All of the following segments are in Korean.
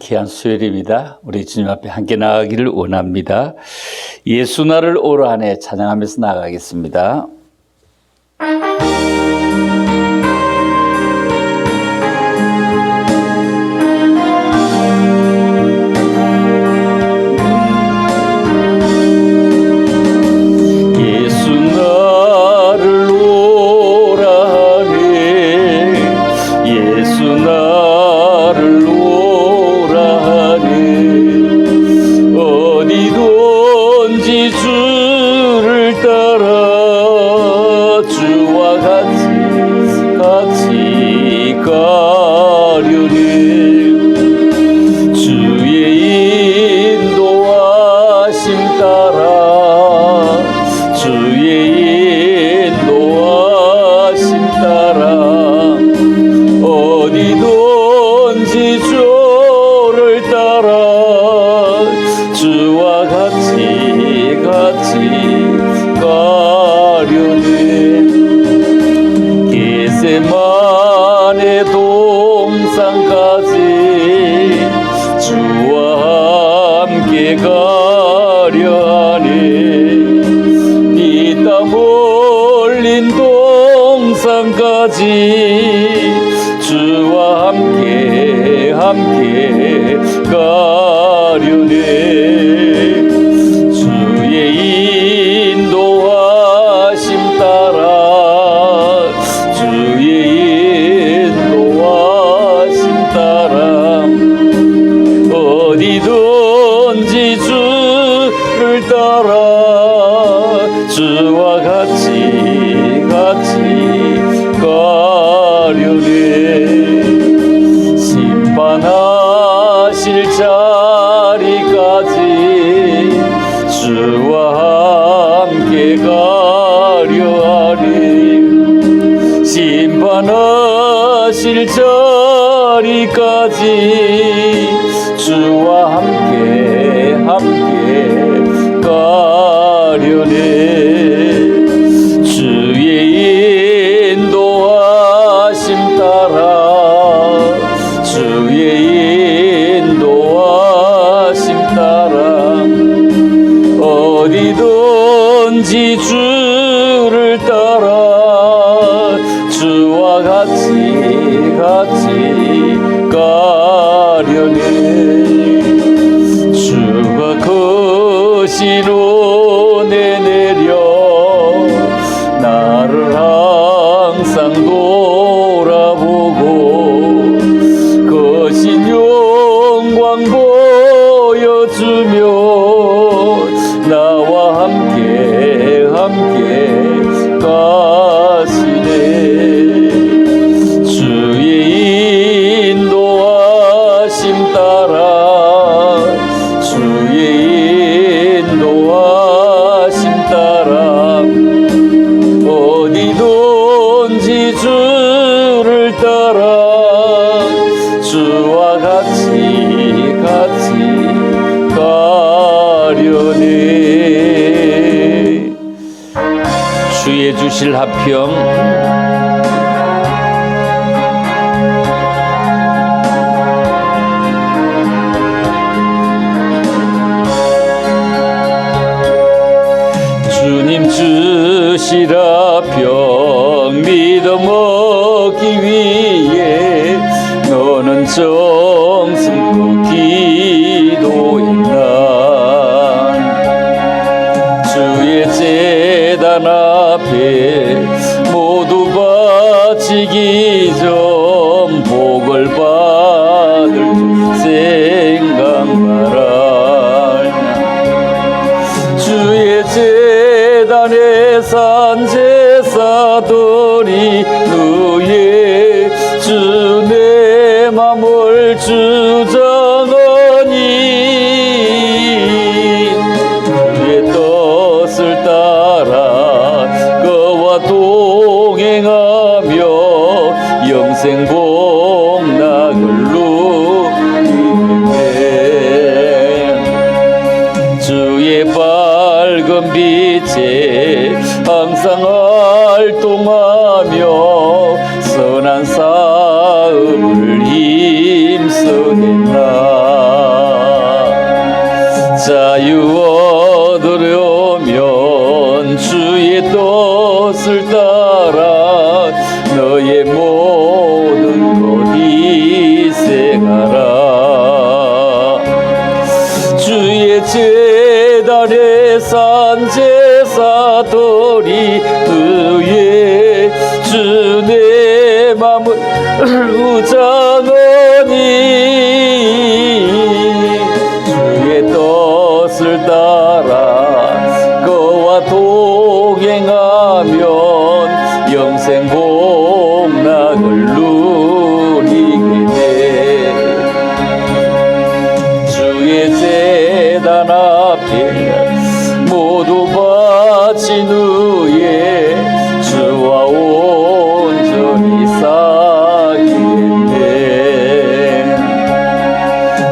귀한 수요일입니다. 우리 주님 앞에 함께 나가기를 원합니다. 예수 나를 오라 하네 찬양하면서 나가겠습니다. 겟세마네 동산까지 주와 함께 가려 하네. 피땀 흘린 동산까지 주와 함께 가려네. 주의 인도하심 따라 어디든지 주를 따라 주와 같이 가려네. 심판하실 자리까지 주와 함께 가려 하리. 심판하실 자리까지 주와 함께 가려네. 주의 인도하심 따라 주의 인도하심 따라 어디든지 주를 따라 주와 같이 가려네. 주가 거시로 내내려 나를 항상 돌아보고 거신 영광 보여주며 나와 함께 가시네. 주의 인도하심 따라 주의 인도하심 따라 어디든지 주를 따라 주와 같이 가려네. 주의 주실 하평. 주님 주시라 평 믿어 먹기 위해 너는 정성껏 기도했나. 주의 제단 앞에 모두 바치기 전 복을 받을 생각마라. 주의 제단에 산 제사들이 누에 주 내 맘을 주장하니 주의 뜻을 따라 그와 동행하며 영생 복락을 누리네. 주의 밝은 빛에 항상 활동하며 선한 사업을 힘쓰겠나. 뜻을 따라 너의 모든 것 희생하라. 주의 제단에 산 제사돌이 의에 주 내 맘을 우장하니 주의 뜻을 따라 그와 동행하면 영생 복락을 누리게 돼. 주의 제단 앞에 모두 바친 후에 주와 온전히 사귀겠네.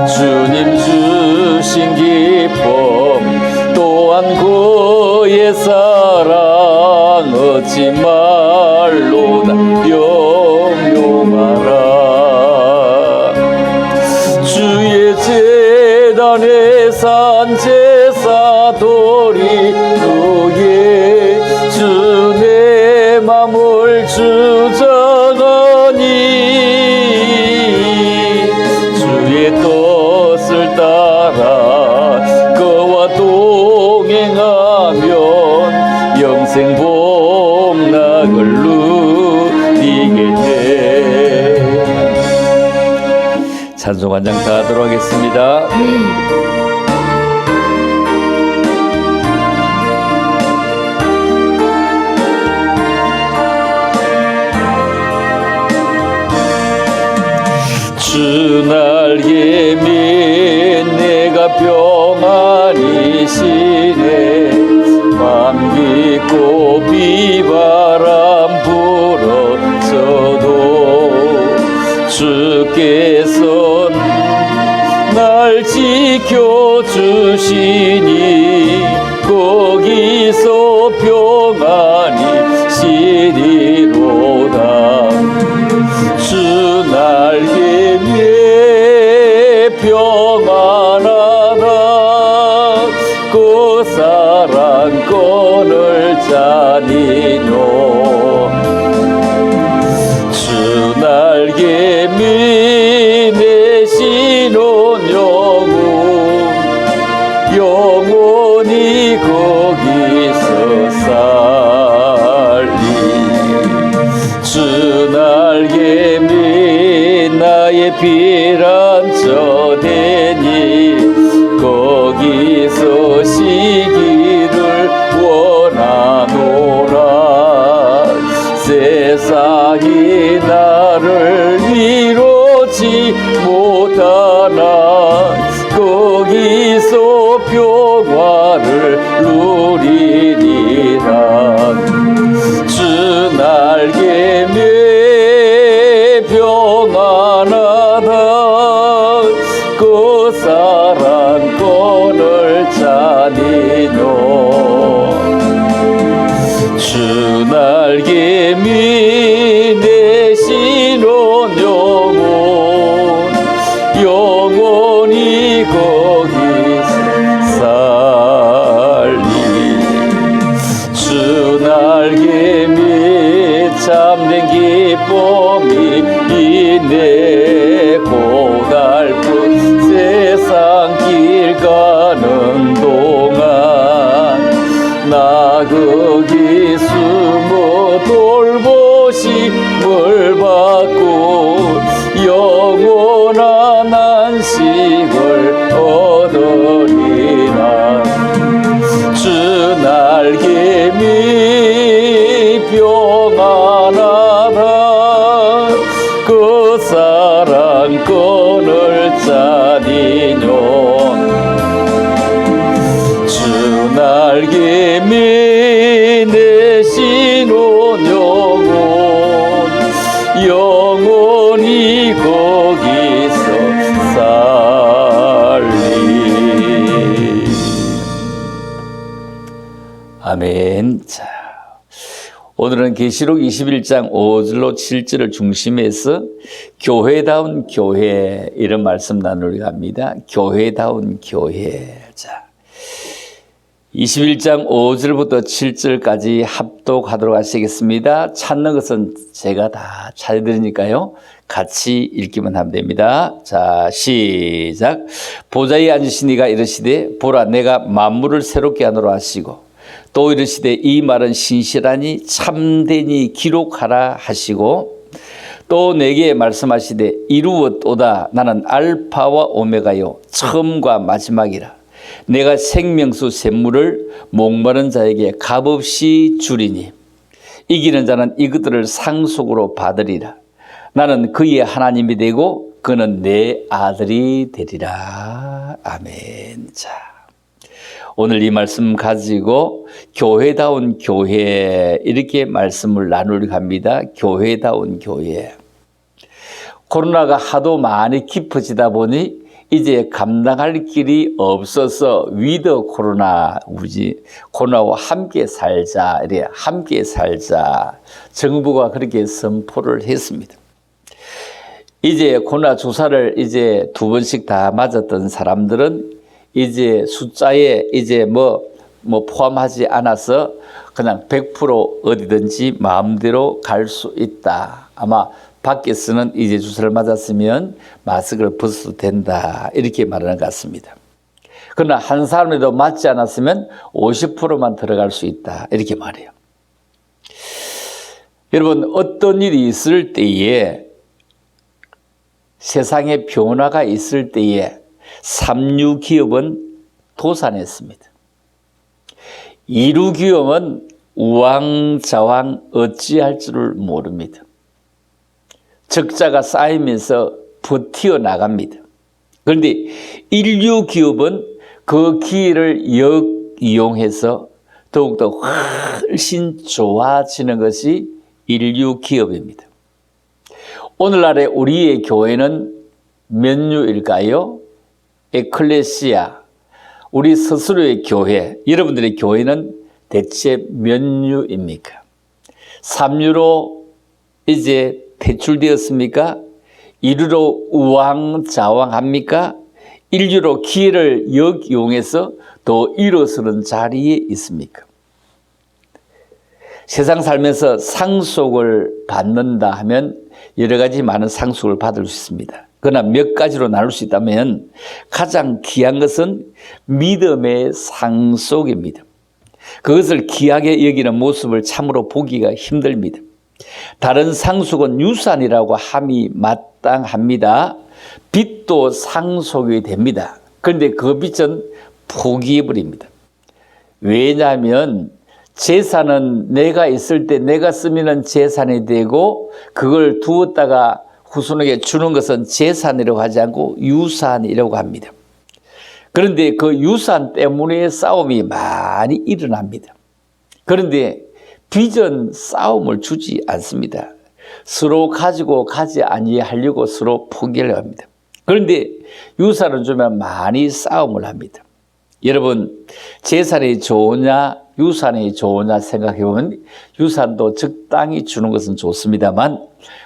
주님 주신 기쁨 또한 그의 사랑 어찌 말로 다 영용하라. 주의 제단에 산 제사돌이 누에 주 내 맘을 주장하니 주의 뜻을 따라 그와 동행하면 영생 복락을 누리게 돼. 찬송 한 장 더 하도록 하겠습니다. 주 날개 밑 내가 평안히 쉬네. 맘 깊고 비바람 불어쳐도 주께서 날 지켜주시니 거기서 평안히 쉬리로다. 주 날개 위에 평안하다. 그 사랑권을 자니뇨. 주 날개 밑에 신혼 영원히 거기서 살리. 주 날개 밑 나의 피란처되니 거기서 쉬기를 원하노라. 세상이 나를 위로치 못하나 거기서 평화를 누리리라. 주 날개 밑 평안하다. 그 사랑권을 자니뇨. 주 날개 밑 내 신혼 영원히 거기서 살리. 주 날개 밑 참된 기쁨이 있네. 고달픈 세상 길 가는 동안 나 거기 숨어 돌보심을 받고 영원한 안식을 얻으리라. 주 날개 밑 평안하다. 그 사랑권을 자니뇨. 주 날개 밑 내 신혼 영원히 거기서 살리. 아멘. 자, 오늘은 계시록 21장 5절로 7절을 중심해서 교회다운 교회 이런 말씀 나누려 합니다. 교회다운 교회. 자, 21장 5절부터 7절까지 합독하도록 하시겠습니다. 찾는 것은 제가 다 찾아드리니까요. 같이 읽기만 하면 됩니다. 자, 시작. 보좌에 앉으신 이가 이르시되 보라 내가 만물을 새롭게 하노라 하시고 또 이르시되 이 말은 신실하니 참되니 기록하라 하시고 또 내게 말씀하시되 이루었도다 나는 알파와 오메가요 처음과 마지막이라 내가 생명수 샘물을 목마른 자에게 값없이 주리니 이기는 자는 이것들을 상속으로 받으리라. 나는 그의 하나님이 되고 그는 내 아들이 되리라. 아멘. 자, 오늘 이 말씀 가지고 교회다운 교회 이렇게 말씀을 나누려고 합니다. 교회다운 교회. 코로나가 하도 많이 깊어지다 보니 이제 감당할 길이 없어서 위드 코로나, 코로나와 함께 살자, 이래 함께 살자. 정부가 그렇게 선포를 했습니다. 이제 코로나 주사를 이제 2번씩 다 맞았던 사람들은 이제 숫자에 이제 뭐 포함하지 않아서 그냥 100% 어디든지 마음대로 갈 수 있다. 아마 밖에서는 이제 주사를 맞았으면 마스크를 벗어도 된다. 이렇게 말하는 것 같습니다. 그러나 한 사람에도 맞지 않았으면 50%만 들어갈 수 있다. 이렇게 말해요. 여러분, 어떤 일이 있을 때에 세상에 변화가 있을 때에 삼류기업은 도산했습니다. 이류기업은 우왕좌왕 어찌할 줄을 모릅니다. 적자가 쌓이면서 버티어 나갑니다. 그런데 인류 기업은 그 기회를 역이용해서 더욱더 훨씬 좋아지는 것이 인류 기업입니다. 오늘날의 우리의 교회는 몇 류일까요? 에클레시아, 우리 스스로의 교회, 여러분들의 교회는 대체 몇 류입니까? 3류로 이제 퇴출되었습니까? 1류로 우왕좌왕합니까? 1류로 기회를 역이용해서 더 일어서는 자리에 있습니까? 세상 살면서 상속을 받는다 하면 여러 가지 많은 상속을 받을 수 있습니다. 그러나 몇 가지로 나눌 수 있다면 가장 귀한 것은 믿음의 상속입니다. 그것을 귀하게 여기는 모습을 참으로 보기가 힘듭니다. 다른 상속은 유산이라고 함이 마땅합니다. 빚도 상속이 됩니다. 그런데 그 빚은 포기해버립니다. 왜냐하면 재산은 내가 있을 때 내가 쓰면 재산이 되고 그걸 두었다가 후손에게 주는 것은 재산이라고 하지 않고 유산이라고 합니다. 그런데 그 유산 때문에 싸움이 많이 일어납니다. 그런데 빚은 싸움을 주지 않습니다. 서로 가지고 가지 아니하려고 서로 포기를 합니다. 그런데 유산을 주면 많이 싸움을 합니다. 여러분, 재산이 좋으냐 유산이 좋으냐 생각해보면 유산도 적당히 주는 것은 좋습니다만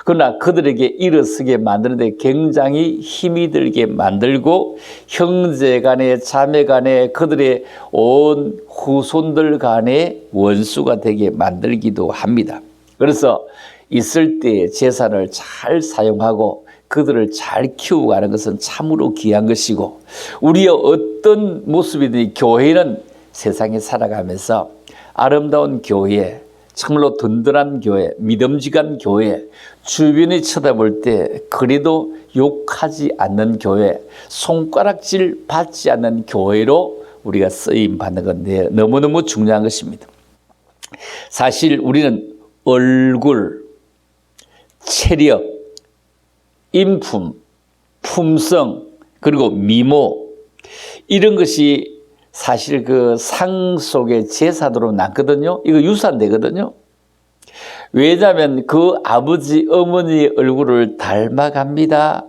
그러나 그들에게 일어서게 만드는데 굉장히 힘이 들게 만들고 형제 간에 자매 간에 그들의 온 후손들 간에 원수가 되게 만들기도 합니다. 그래서 있을 때 재산을 잘 사용하고 그들을 잘 키우고 가는 것은 참으로 귀한 것이고 우리의 어떤 모습이든지 교회는 세상에 살아가면서 아름다운 교회, 참으로 든든한 교회, 믿음직한 교회, 주변이 쳐다볼 때 그래도 욕하지 않는 교회, 손가락질 받지 않는 교회로 우리가 쓰임 받는 건데 너무너무 중요한 것입니다. 사실 우리는 얼굴, 체력, 인품, 품성, 그리고 미모 이런 것이 사실 그 상속의 제사도로 남거든요. 이거 유산되거든요. 왜냐하면 그 아버지, 어머니의 얼굴을 닮아갑니다.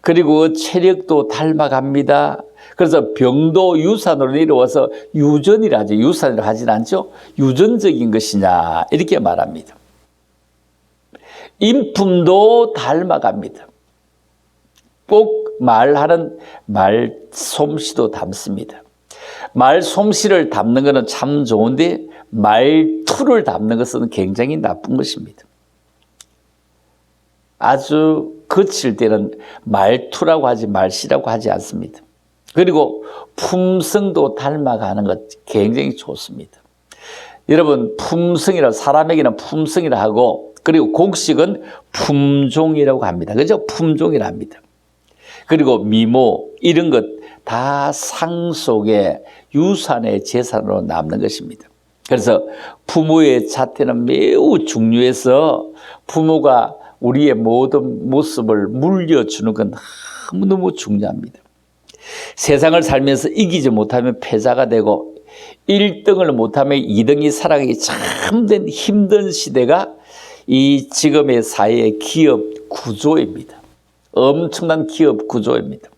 그리고 체력도 닮아갑니다. 그래서 병도 유산으로 내려와서 유전이라 하죠. 유산이라 하진 않죠. 유전적인 것이냐 이렇게 말합니다. 인품도 닮아갑니다. 꼭 말하는 말솜씨도 닮습니다. 말 솜씨를 담는 것은 참 좋은데 말투를 담는 것은 굉장히 나쁜 것입니다. 아주 거칠 때는 말투라고 하지 말씨라고 하지 않습니다. 그리고 품성도 닮아가는 것 굉장히 좋습니다. 여러분, 품성이라, 사람에게는 품성이라 하고, 그리고 곡식은 품종이라고 합니다. 그죠? 품종이라 합니다. 그리고 미모, 이런 것 다 상속의 유산의 재산으로 남는 것입니다. 그래서 부모의 자태는 매우 중요해서 부모가 우리의 모든 모습을 물려주는 건 너무너무 중요합니다. 세상을 살면서 이기지 못하면 패자가 되고 1등을 못하면 2등이 살아가기 참된 힘든 시대가 이 지금의 사회의 기업 구조입니다. 엄청난 기업 구조입니다.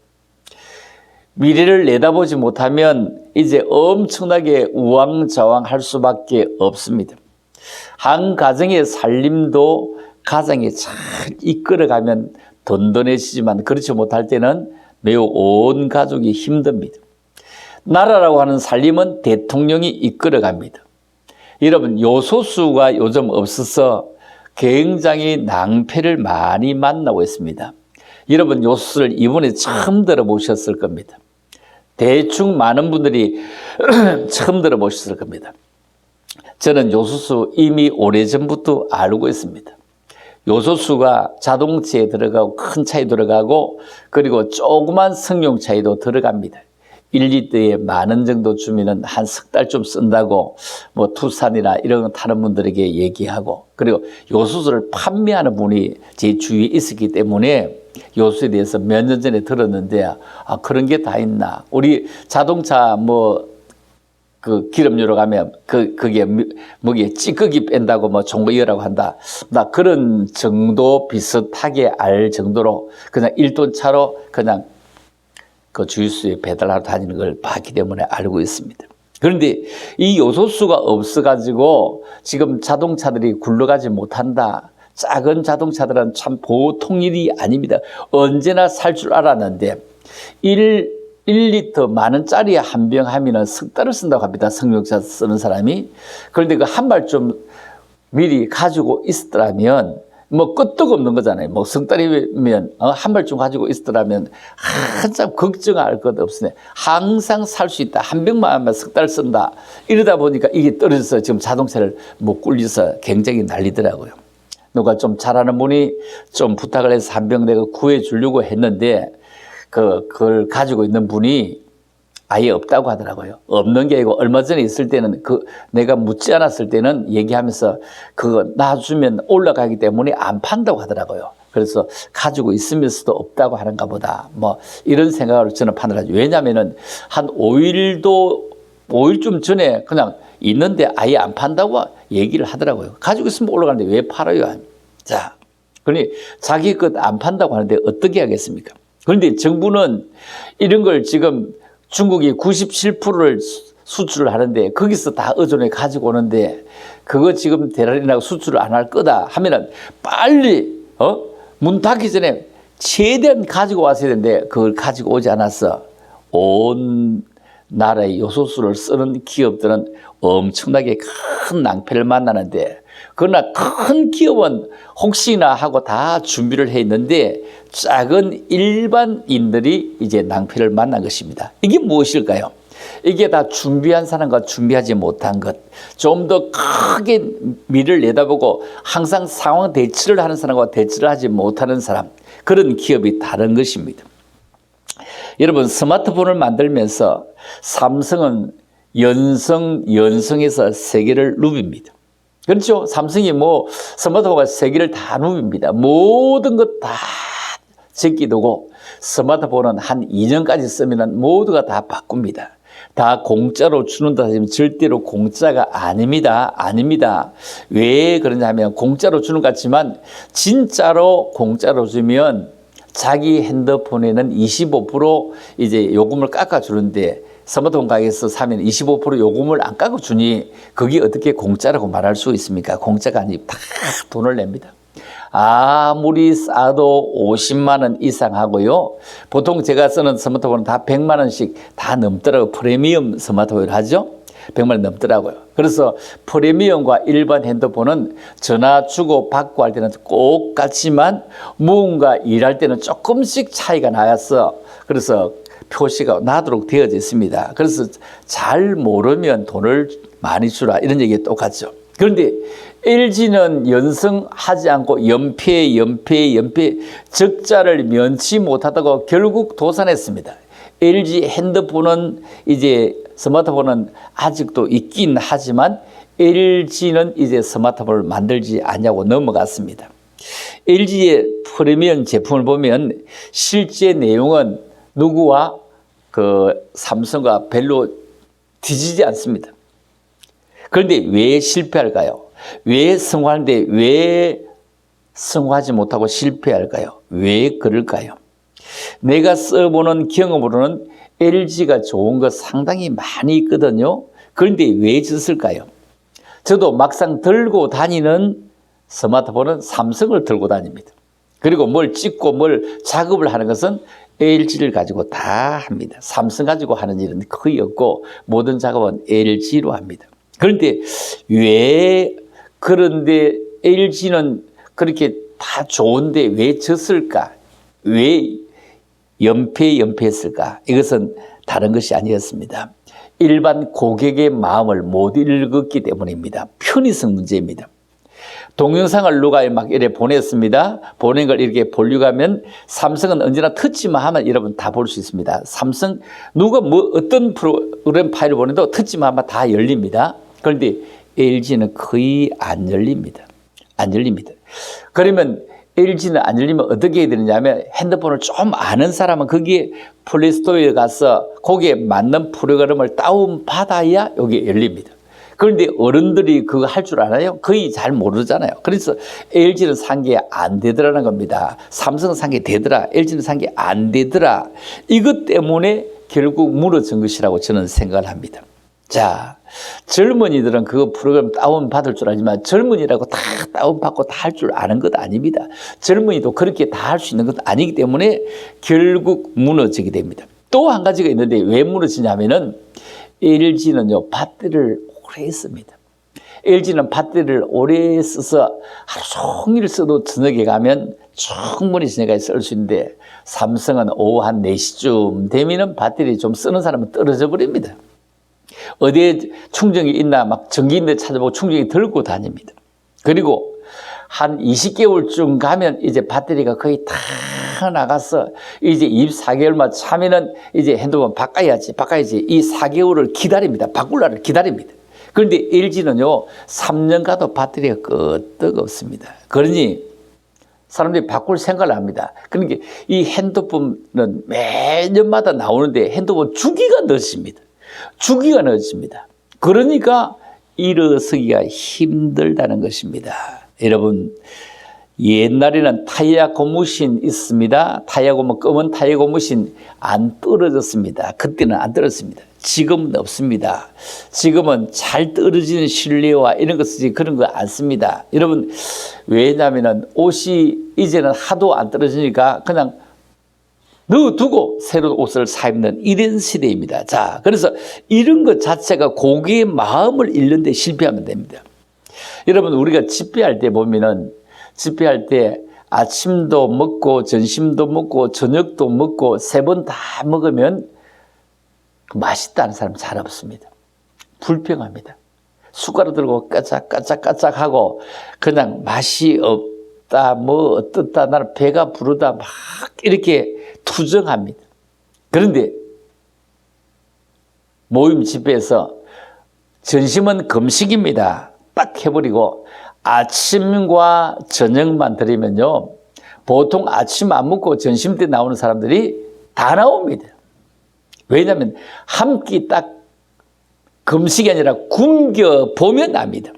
미래를 내다보지 못하면 이제 엄청나게 우왕좌왕할 수밖에 없습니다. 한 가정의 살림도 가정이 잘 이끌어가면 든든해지지만 그렇지 못할 때는 매우 온 가족이 힘듭니다. 나라라고 하는 살림은 대통령이 이끌어갑니다. 여러분, 요소수가 요즘 없어서 굉장히 낭패를 많이 만나고 있습니다. 여러분, 요소수를 이번에 처음 들어보셨을 겁니다. 대충 많은 분들이 처음 들어보셨을 겁니다. 저는 요소수 이미 오래전부터 알고 있습니다. 요소수가 자동차에 들어가고 큰 차에 들어가고 그리고 조그만 승용차에도 들어갑니다. 1리터에 10,000원 정도 주면은 한 석 달쯤 쓴다고 뭐 투싼이나 이런 거 타는 분들에게 얘기하고, 그리고 요소수를 판매하는 분이 제 주위에 있었기 때문에 요소수에 대해서 몇 년 전에 들었는데, 아, 그런 게 다 있나. 우리 자동차 그 기름유로 가면 그게 뭐게 찌꺼기 뺀다고 뭐 좋은 거 이거라고 한다. 나 그런 정도 비슷하게 알 정도로 그냥 1톤 차로 그냥 그 주유소에 배달하러 다니는 걸 봤기 때문에 알고 있습니다. 그런데 이 요소수가 없어가지고 지금 자동차들이 굴러가지 못한다. 작은 자동차들은 참 보통 일이 아닙니다. 언제나 살 줄 알았는데 1리터 10,000원짜리 한 병 하면은 석 달을 쓴다고 합니다. 승용차 쓰는 사람이. 그런데 그 한 발좀 미리 가지고 있었더라면 뭐 끄떡없는 거잖아요. 뭐 석 달이면 한 발좀 가지고 있었더라면 한참 걱정할 것 없으네. 항상 살 수 있다. 한 병만 하면 석 달 쓴다. 이러다 보니까 이게 떨어져서 지금 자동차를 못 굴려서 굉장히 난리더라고요. 누가 좀 잘하는 분이 좀 부탁을 해서 한 병 내가 구해 주려고 했는데 그걸 가지고 있는 분이 아예 없다고 하더라고요. 없는 게 아니고 얼마 전에 있을 때는 내가 묻지 않았을 때는 얘기하면서 그거 놔주면 올라가기 때문에 안 판다고 하더라고요. 그래서 가지고 있으면서도 없다고 하는가 보다. 뭐 이런 생각을 저는 판단하죠. 왜냐하면은 한 5일쯤 전에 그냥 있는데 아예 안 판다고 얘기를 하더라고요. 가지고 있으면 올라가는데 왜 팔아요? 자, 그러니 자기 것 안 판다고 하는데 어떻게 하겠습니까? 그런데 정부는 이런 걸 지금 중국이 97%를 수출을 하는데 거기서 다 의존해 가지고 오는데 그거 지금 대란이라고 수출을 안 할 거다 하면은 빨리 문 닫기 전에 최대한 가지고 왔어야 되는데 그걸 가지고 오지 않았어. 온 나라의 요소수를 쓰는 기업들은 엄청나게 큰 낭패를 만나는데, 그러나 큰 기업은 혹시나 하고 다 준비를 해 있는데 작은 일반인들이 이제 낭패를 만난 것입니다. 이게 무엇일까요? 이게 다 준비한 사람과 준비하지 못한 것, 좀 더 크게 미래를 내다보고 항상 상황 대처를 하는 사람과 대처를 하지 못하는 사람, 그런 기업이 다른 것입니다. 여러분, 스마트폰을 만들면서 삼성은 연성에서 세계를 누빕니다. 그렇죠? 삼성이 스마트폰과 세계를 다 누빕니다. 모든 것 다 제끼두고 스마트폰은 한 2년까지 쓰면 모두가 다 바꿉니다. 다 공짜로 주는다 하지만 절대로 공짜가 아닙니다. 아닙니다. 왜 그러냐면 공짜로 주는 것 같지만 진짜로 공짜로 주면 자기 핸드폰에는 25% 이제 요금을 깎아주는데 스마트폰 가게에서 사면 25% 요금을 안 깎아주니 그게 어떻게 공짜라고 말할 수 있습니까? 공짜가 아니고 다 돈을 냅니다. 아무리 싸도 50만 원 이상 하고요. 보통 제가 쓰는 스마트폰은 다 100만 원씩 다 넘더라고요. 프리미엄 스마트폰을 하죠. 100만 원 넘더라고요. 그래서 프리미엄과 일반 핸드폰은 전화 주고 받고 할 때는 꼭 같지만 무언가 일할 때는 조금씩 차이가 나서 그래서 표시가 나도록 되어져 있습니다. 그래서 잘 모르면 돈을 많이 주라 이런 얘기가 똑같죠. 그런데 LG는 연승하지 않고 연패 적자를 면치 못하다고 결국 도산했습니다. LG 핸드폰은 이제 스마트폰은 아직도 있긴 하지만 LG는 이제 스마트폰을 만들지 않냐고 넘어갔습니다. LG의 프리미엄 제품을 보면 실제 내용은 누구와 삼성과 별로 뒤지지 않습니다. 그런데 왜 실패할까요? 왜 성공하는데 왜 성공하지 못하고 실패할까요? 왜 그럴까요? 내가 써보는 경험으로는 LG가 좋은 거 상당히 많이 있거든요. 그런데 왜 졌을까요? 저도 막상 들고 다니는 스마트폰은 삼성을 들고 다닙니다. 그리고 뭘 찍고 뭘 작업을 하는 것은 LG를 가지고 다 합니다. 삼성 가지고 하는 일은 거의 없고 모든 작업은 LG로 합니다. 그런데 그런데 LG는 그렇게 다 좋은데 왜 졌을까? 왜 연패했을까? 이것은 다른 것이 아니었습니다. 일반 고객의 마음을 못 읽었기 때문입니다. 편의성 문제입니다. 동영상을 누가 막 이렇게 보냈습니다. 보낸 걸 이렇게 보려고 하면 삼성은 언제나 터치만 하면 여러분 다 볼 수 있습니다. 삼성 누가 어떤 프로그램 파일을 보내도 터치만 하면 다 열립니다. 그런데 LG는 거의 안 열립니다. 안 열립니다. 그러면 LG는 안 열리면 어떻게 해야 되느냐면 핸드폰을 좀 아는 사람은 거기에 플레이스토어에 가서 거기에 맞는 프로그램을 다운받아야 여기 열립니다. 그런데 어른들이 그거 할 줄 알아요? 거의 잘 모르잖아요. 그래서 LG는 산 게 안 되더라는 겁니다. 삼성은 산 게 되더라. LG는 산 게 안 되더라. 이것 때문에 결국 무너진 것이라고 저는 생각을 합니다. 자, 젊은이들은 그 프로그램 다운받을 줄 알지만 젊은이라고 다 다운받고 다 할 줄 아는 것 아닙니다. 젊은이도 그렇게 다 할 수 있는 것 아니기 때문에 결국 무너지게 됩니다. 또 한 가지가 있는데 왜 무너지냐면은 LG는요, 배터리를 오래 했습니다. LG는 배터리를 오래 써서 하루 종일 써도 저녁에 가면 충분히 저녁에 쓸 수 있는데 삼성은 오후 한 4시쯤 되면은 배터리 좀 쓰는 사람은 떨어져 버립니다. 어디에 충전기 있나 막 전기 있는 데 찾아보고 충전기 들고 다닙니다. 그리고 한 20개월쯤 가면 이제 배터리가 거의 다 나가서 이제 24개월만 차면은 이제 핸드폰 바꿔야지 이 4개월을 기다립니다. 바꿀 기다립니다. 그런데 LG는요 3년 가도 배터리가 끄떡 없습니다. 그러니 사람들이 바꿀 생각을 합니다. 그러니까 이 핸드폰은 매년마다 나오는데 핸드폰 주기가 늦습니다. 그러니까 일어서기가 힘들다는 것입니다. 여러분, 옛날에는 타이어 고무신 있습니다. 검은 타이어 고무신 안 떨어졌습니다. 그때는 안 떨어졌습니다. 지금은 없습니다. 지금은 잘 떨어지는 실내화 이런 거 쓰지 그런 거 안 씁니다. 여러분, 왜냐하면 옷이 이제는 하도 안 떨어지니까 그냥 넣어두고 새로운 옷을 사 입는 이런 시대입니다. 자, 그래서 이런 것 자체가 고객의 마음을 읽는 데 실패하면 됩니다. 여러분, 우리가 집회할 때 보면은 집회할 때 아침도 먹고 점심도 먹고 저녁도 먹고 3번 다 먹으면 맛있다는 사람 잘 없습니다. 불평합니다. 숟가락 들고 까짝까짝 하고 그냥 맛이 없다 뭐 어떻다 나는 배가 부르다 막 이렇게 투정합니다. 그런데 모임 집회에서 점심은 금식입니다. 딱 해버리고 아침과 저녁만 드리면요 보통 아침 안 먹고 점심 때 나오는 사람들이 다 나옵니다. 왜냐하면 한 끼 딱 금식이 아니라 굶겨 보면 납니다.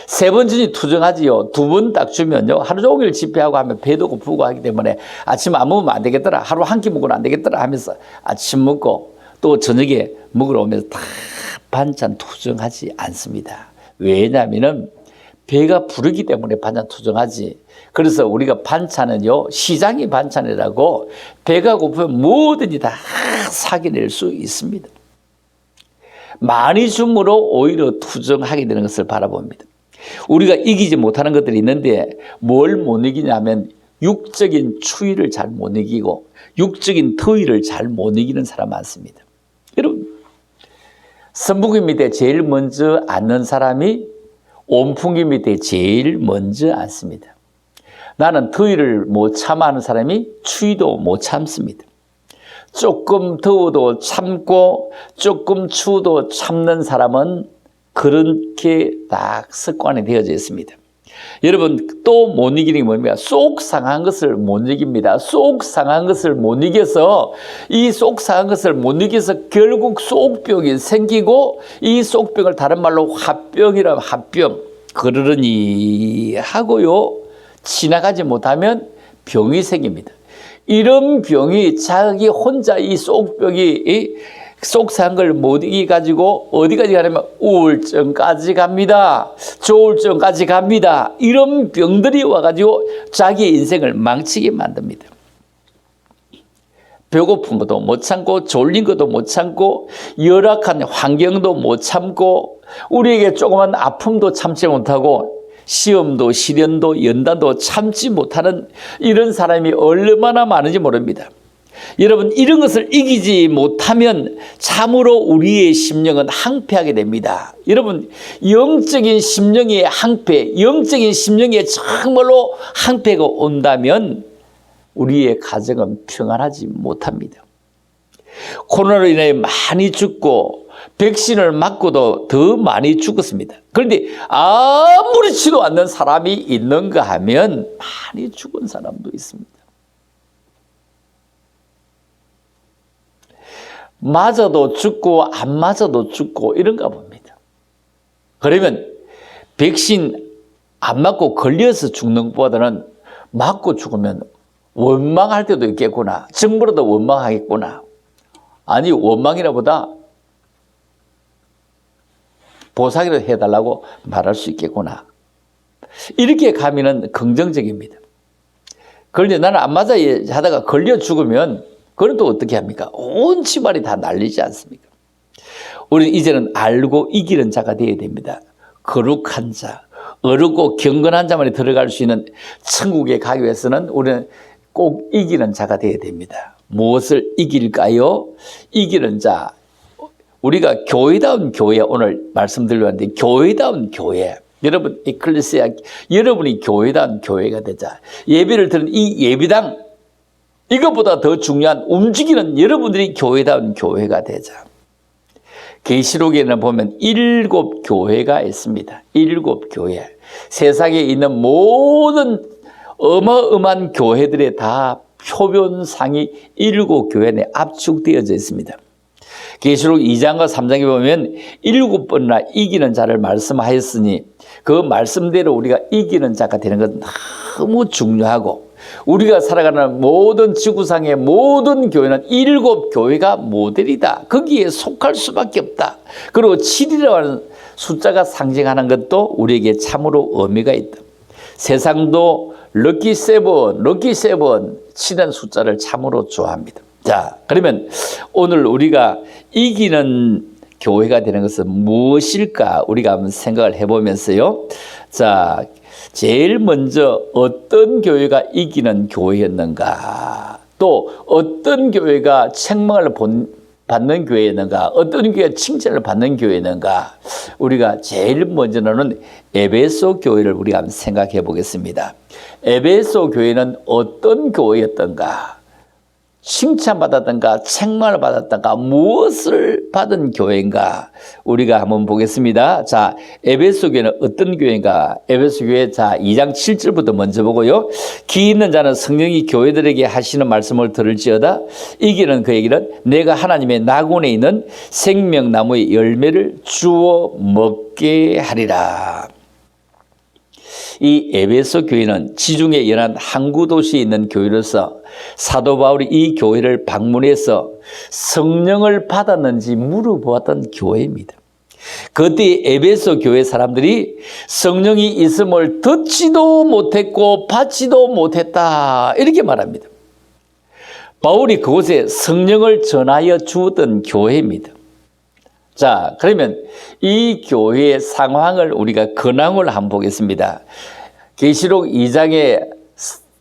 3번 전이 투정하지요. 2번 딱 주면요 하루 종일 집회하고 하면 배도 고프고 하기 때문에 아침 안 먹으면 안 되겠더라, 하루 한 끼 먹으면 안 되겠더라 하면서 아침 먹고 또 저녁에 먹으러 오면서 다 반찬 투정하지 않습니다. 왜냐하면 배가 부르기 때문에 반찬 투정하지. 그래서 우리가 반찬은요, 시장이 반찬이라고 배가 고프면 뭐든지 다 사겨낼 수 있습니다. 많이 줌으로 오히려 투정하게 되는 것을 바라봅니다. 우리가 이기지 못하는 것들이 있는데 뭘 못 이기냐면 육적인 추위를 잘 못 이기고 육적인 더위를 잘 못 이기는 사람 많습니다. 여러분, 선풍기 밑에 제일 먼저 앉는 사람이 온풍기 밑에 제일 먼저 앉습니다. 나는 더위를 못 참아하는 사람이 추위도 못 참습니다. 조금 더워도 참고 조금 추워도 참는 사람은 그렇게 딱 습관이 되어져 있습니다. 여러분, 또 못 이기는 게 뭡니까? 속 상한 것을 못 이깁니다. 속 상한 것을 못 이겨서 이 속 상한 것을 못 이겨서 결국 속병이 생기고 이 속병을 다른 말로 화병이라면 화병 그러려니 하고요. 지나가지 못하면 병이 생깁니다. 이런 병이 자기 혼자 이 속병이 속상한 걸 못 이겨가지고 어디까지 가냐면 우울증까지 갑니다. 조울증까지 갑니다. 이런 병들이 와가지고 자기 인생을 망치게 만듭니다. 배고픈 것도 못 참고 졸린 것도 못 참고 열악한 환경도 못 참고 우리에게 조그만 아픔도 참지 못하고 시험도 시련도 연단도 참지 못하는 이런 사람이 얼마나 많은지 모릅니다. 여러분, 이런 것을 이기지 못하면 참으로 우리의 심령은 항폐하게 됩니다. 여러분, 영적인 심령의 항폐, 영적인 심령에 정말로 항폐가 온다면 우리의 가정은 평안하지 못합니다. 코로나로 인해 많이 죽고 백신을 맞고도 더 많이 죽었습니다. 그런데 아무렇지도 않는 사람이 있는가 하면 많이 죽은 사람도 있습니다. 맞아도 죽고 안 맞아도 죽고 이런가 봅니다. 그러면 백신 안 맞고 걸려서 죽는 것보다는 맞고 죽으면 원망할 때도 있겠구나. 정부로도 원망하겠구나. 아니, 원망이라보다 보상이라도 해달라고 말할 수 있겠구나. 이렇게 가면은 긍정적입니다. 그런데 나는 안 맞아 하다가 걸려 죽으면 그건 또 어떻게 합니까? 온 집안이 다 날리지 않습니까? 우리는 이제는 알고 이기는 자가 되어야 됩니다. 거룩한 자, 어렵고 경건한 자만이 들어갈 수 있는 천국에 가기 위해서는 우리는 꼭 이기는 자가 되어야 됩니다. 무엇을 이길까요? 이기는 자. 우리가 교회다운 교회 오늘 말씀드리려는데 교회다운 교회. 여러분, 에클레시아, 여러분이 교회다운 교회가 되자. 예배를 드리는 이 예배당, 이것보다 더 중요한 움직이는 여러분들이 교회다운 교회가 되자. 계시록에는 보면 7 교회가 있습니다. 7 교회. 세상에 있는 모든 어마어마한 교회들의 다 표본상이 7 교회 내에 압축되어져 있습니다. 계시록 2장과 3장에 보면 7번이나 이기는 자를 말씀하였으니 그 말씀대로 우리가 이기는 자가 되는 건 너무 중요하고 우리가 살아가는 모든 지구상의 모든 교회는 7 교회가 모델이다. 거기에 속할 수밖에 없다. 그리고 7이라고 하는 숫자가 상징하는 것도 우리에게 참으로 의미가 있다. 세상도 럭키 세븐, 7이라는 숫자를 참으로 좋아합니다. 자, 그러면 오늘 우리가 이기는 교회가 되는 것은 무엇일까? 우리가 한번 생각을 해보면서요. 자, 제일 먼저 어떤 교회가 이기는 교회였는가? 또 어떤 교회가 책망을 받는 교회였는가? 어떤 교회가 칭찬을 받는 교회였는가? 우리가 제일 먼저는 에베소 교회를 우리가 한번 생각해 보겠습니다. 에베소 교회는 어떤 교회였던가? 칭찬받았던가 책망을 받았던가 무엇을 받은 교회인가 우리가 한번 보겠습니다. 자, 에베소 교회는 어떤 교회인가? 에베소 교회 자 2장 7절부터 먼저 보고요. 기 있는 자는 성령이 교회들에게 하시는 말씀을 들을지어다. 이기는 그에게는 내가 하나님의 낙원에 있는 생명나무의 열매를 주어 먹게 하리라. 이 에베소 교회는 지중해 연안 항구 도시에 있는 교회로서 사도 바울이 이 교회를 방문해서 성령을 받았는지 물어보았던 교회입니다. 그때 에베소 교회 사람들이 성령이 있음을 듣지도 못했고 받지도 못했다 이렇게 말합니다. 바울이 그곳에 성령을 전하여 주었던 교회입니다. 자, 그러면 이 교회의 상황을 우리가 근황을 한번 보겠습니다. 계시록 2장의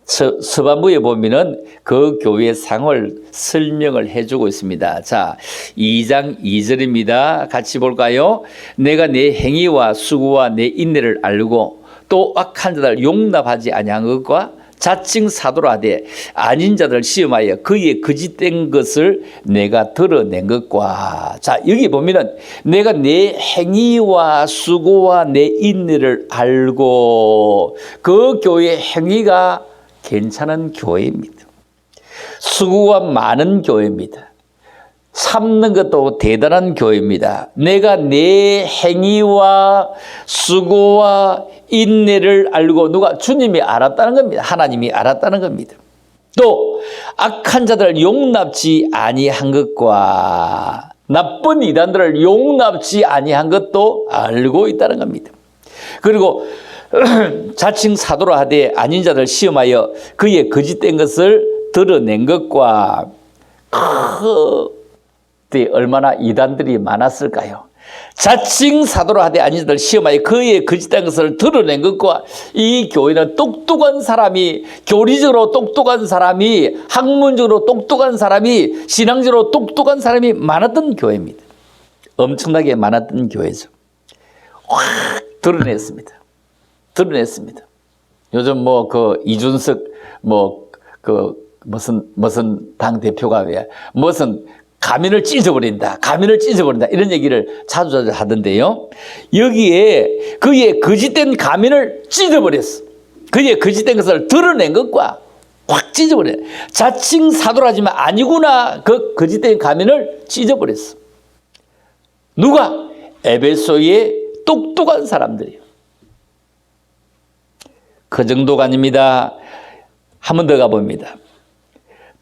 서반부에 보면은 그 교회의 상을 설명을 해주고 있습니다. 자, 2장 2절입니다. 같이 볼까요? 내가 내 행위와 수고와 내 인내를 알고 또 악한 자들 용납하지 아니한 것과 자칭 사도라 하되 아닌 자들을 시험하여 그의 거짓된 것을 내가 드러낸 것과. 자, 여기 보면은 내가 내 행위와 수고와 내 인내를 알고, 그 교회의 행위가 괜찮은 교회입니다. 수고가 많은 교회입니다. 참는 것도 대단한 교회입니다. 내가 내 행위와 수고와 인내를 알고, 누가? 주님이 알았다는 겁니다. 하나님이 알았다는 겁니다. 또 악한 자들을 용납지 아니한 것과 나쁜 이단들을 용납지 아니한 것도 알고 있다는 겁니다. 그리고 자칭 사도라 하되 아닌 자들 시험하여 그의 거짓된 것을 드러낸 것과. 그때 얼마나 이단들이 많았을까요? 자칭 사도라 하되 아닌 자들 시험하여 그의 거짓된 것을 드러낸 것과. 이 교회는 똑똑한 사람이, 교리적으로 똑똑한 사람이, 학문적으로 똑똑한 사람이, 신앙적으로 똑똑한 사람이 많았던 교회입니다. 엄청나게 많았던 교회죠. 확 드러냈습니다. 요즘 뭐 그 이준석 뭐 그 무슨 당 대표가 왜 무슨 가면을 찢어버린다 이런 얘기를 자주 하던데요. 여기에 그의 거짓된 가면을 찢어버렸어. 그의 거짓된 것을 드러낸 것과 확 찢어버려. 자칭 사도라지만 아니구나. 그 거짓된 가면을 찢어버렸어. 누가? 에베소의 똑똑한 사람들이요. 그 정도가 아닙니다. 한 번 더 가봅니다.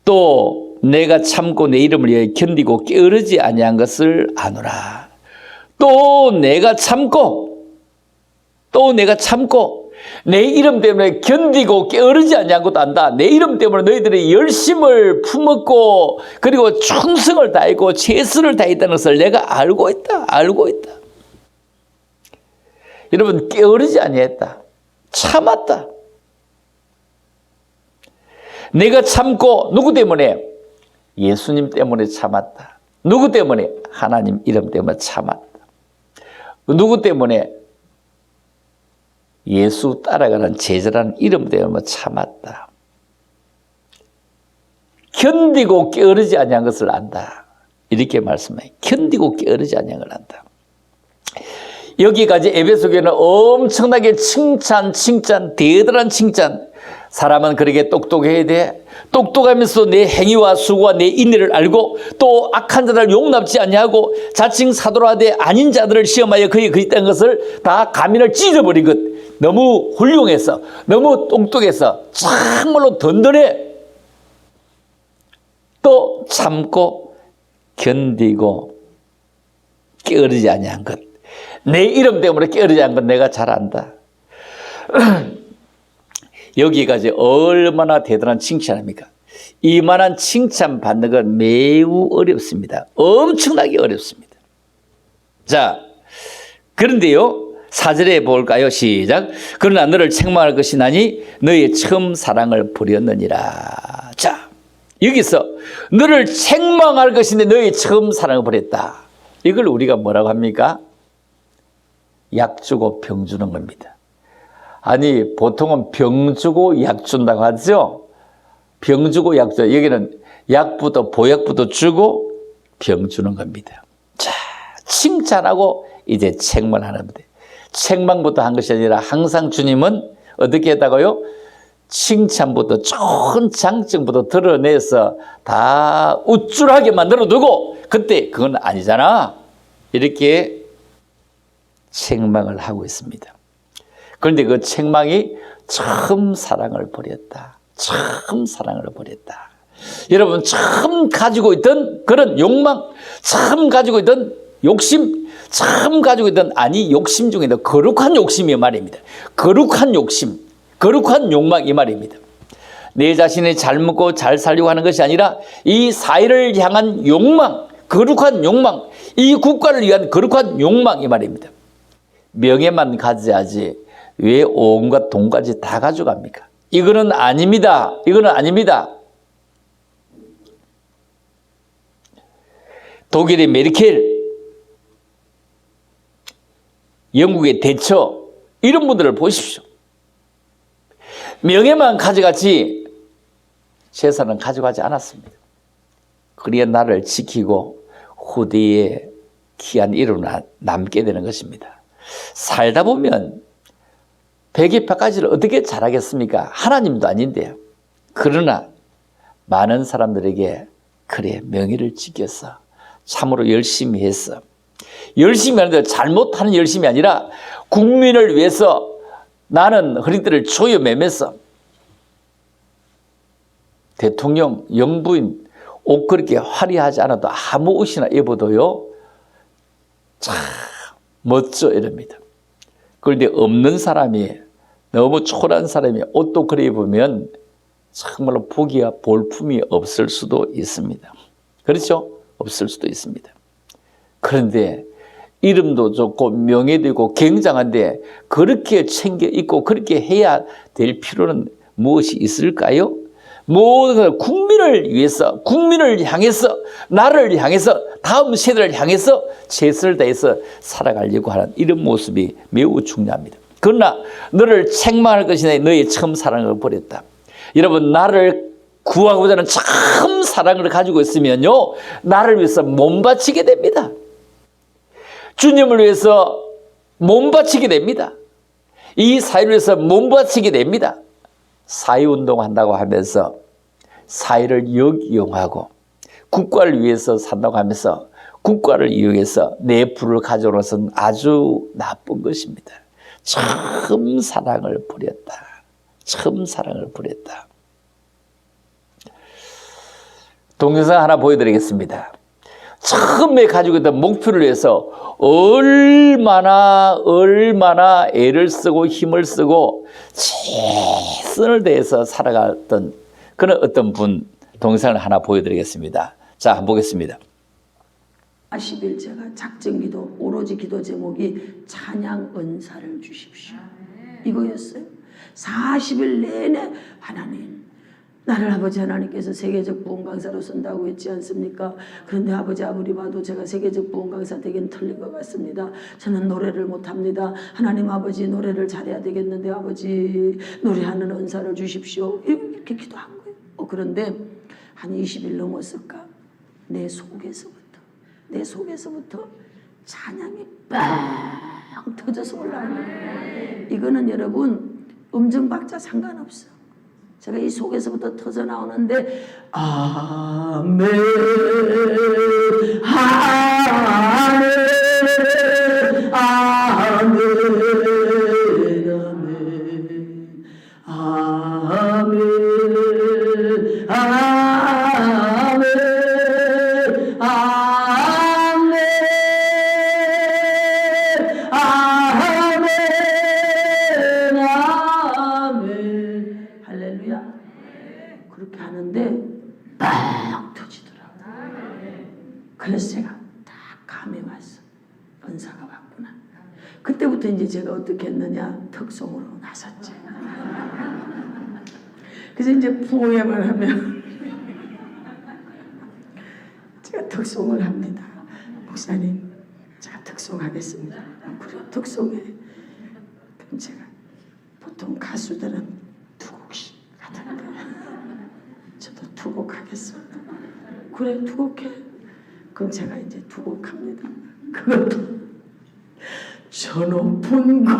또 내가 참고 내 이름을 위하여 견디고 게으르지 아니한 것을 아노라. 또 내가 참고 내 이름 때문에 견디고 게으르지 아니한 것도 안다. 내 이름 때문에 너희들의 열심을 품었고 그리고 충성을 다했고 최선을 다했다는 것을 내가 알고 있다. 여러분, 게으르지 아니했다. 참았다. 내가 참고 누구 때문에? 예수님 때문에 참았다. 누구 때문에? 하나님 이름 때문에 참았다. 누구 때문에? 예수 따라가는 제자라는 이름 때문에 참았다. 견디고 게으르지 아니한 것을 안다. 이렇게 말씀해. 견디고 게으르지 아니한 걸 안다. 여기까지 에베소 교회는 엄청나게 칭찬, 대단한 칭찬. 사람은 그렇게 똑똑해야 돼. 똑똑하면서 내 행위와 수고와 내 인내를 알고 또 악한 자들을 용납지 아니하고 자칭 사도라 하되 아닌 자들을 시험하여 그의 거짓된 것을 다 가면을 찢어버린 것. 너무 훌륭해서, 너무 똑똑해서 정말로 든든해. 또 참고 견디고 게으르지 아니한 것. 내 이름 때문에 게으르지 않은 건 내가 잘 안다. 여기까지 얼마나 대단한 칭찬입니까? 이만한 칭찬 받는 건 매우 어렵습니다. 엄청나게 어렵습니다. 자, 그런데요, 4절에 볼까요? 시작. 그러나 너를 책망할 것이 나니 너의 처음 사랑을 버렸느니라. 자, 여기서 너를 책망할 것인데 너의 처음 사랑을 버렸다. 이걸 우리가 뭐라고 합니까? 약 주고 병 주는 겁니다. 아니, 보통은 병 주고 약 준다고 하죠. 병 주고 약 줘. 여기는 약부터 보약부터 주고 병 주는 겁니다. 자, 칭찬하고 이제 책망하는 겁니다. 책망부터 한 것이 아니라 항상 주님은 어떻게 했다고요? 칭찬부터 좋은 장점부터 드러내서 다 우쭐하게 만들어두고 그때 그건 아니잖아. 이렇게 책망을 하고 있습니다. 그런데 그 책망이 처음 사랑을 버렸다. 여러분, 처음 가지고 있던 그런 욕망, 처음 가지고 있던 욕심, 처음 가지고 있던 욕심 중에도 거룩한 욕심이 말입니다. 거룩한 욕심, 거룩한 욕망 이 말입니다. 내 자신이 잘 먹고 잘 살려고 하는 것이 아니라 이 사회를 향한 욕망, 거룩한 욕망, 이 국가를 위한 거룩한 욕망 이 말입니다. 명예만 가져야지 왜 온갖 돈까지 다 가져갑니까? 이거는 아닙니다. 이거는 아닙니다. 독일의 메르켈, 영국의 대처 이런 분들을 보십시오. 명예만 가져갔지 재산은 가져가지 않았습니다. 그래야 나를 지키고 후대에 귀한 이름을 남게 되는 것입니다. 살다 보면 백이 백가지를 어떻게 잘하겠습니까? 하나님도 아닌데요. 그러나 많은 사람들에게 그래 명예를 지켰어. 참으로 열심히 했어. 열심히 하는데 잘못하는 열심이 아니라 국민을 위해서 나는 허리띠를 조여매면서 대통령, 영부인 옷 그렇게 화려하지 않아도 아무 옷이나 입어도요 참 멋져 이럽니다. 그런데 없는 사람이 너무 초라한 사람이 옷도 그래 입으면 정말로 보기가 볼품이 없을 수도 있습니다. 그렇죠? 없을 수도 있습니다. 그런데 이름도 좋고 명예도 있고 굉장한데 그렇게 챙겨 입고 그렇게 해야 될 필요는 무엇이 있을까요? 모든 국민을 위해서, 국민을 향해서, 나를 향해서, 다음 세대를 향해서 최선을 다해서 살아가려고 하는 이런 모습이 매우 중요합니다. 그러나 너를 책망할 것이나 너의 처음 사랑을 버렸다. 여러분 나를 구하고자 하는 참 사랑을 가지고 있으면요 나를 위해서 몸 바치게 됩니다. 주님을 위해서 몸 바치게 됩니다. 이 사회를 위해서 몸 바치게 됩니다. 사회운동 한다고 하면서 사회를 역이용하고 국가를 위해서 산다고 하면서 국가를 이용해서 내 부를 가져오는 것은 아주 나쁜 것입니다. 처음 사랑을 버렸다. 처음 사랑을 버렸다. 동영상 하나 보여드리겠습니다. 처음에 가지고 있던 목표를 위해서 얼마나 애를 쓰고 힘을 쓰고 최선을 다해서 살아갔던 그런 어떤 분 동영상을 하나 보여드리겠습니다. 자, 한번 보겠습니다. 40일 제가 작정기도 오로지 기도 제목이 찬양 은사를 주십시오. 이거였어요. 40일 내내 하나님 나를 아버지 하나님께서 세계적 부흥 강사로 쓴다고 했지 않습니까? 그런데 아버지 아무리 봐도 제가 세계적 부흥 강사 되기는 틀린 것 같습니다. 저는 노래를 못합니다. 하나님 아버지 노래를 잘해야 되겠는데 아버지 노래하는 은사를 주십시오. 이렇게 기도한 거예요. 그런데 한 20일 넘었을까? 내 속에서부터 찬양이 빵 터져서 올라오는 거예요. 이거는 여러분 음정박자 상관없어. 제가 이 속에서부터 터져 나오는데 아멘 아멘 아멘 아멘 아멘 아멘 아멘 할렐루야. 그렇게 하는데 빡 터지더라고요. 그래서 제가 딱 감이 왔어. 은사가 왔구나. 그때부터 이제 제가 어떻게 했느냐 특송으로 나섰지. 그래서 이제 부흥회만 하면 제가 특송을 합니다. 목사님 제가 특송하겠습니다. 그래 특송해. 그럼 제가 보통 가수들은 두 곡씩 하던데 저도 두 곡 하겠습니다. 그래 두 곡 해. 그럼 제가 이제 두 곡 합니다. 그것도 저 높은 곳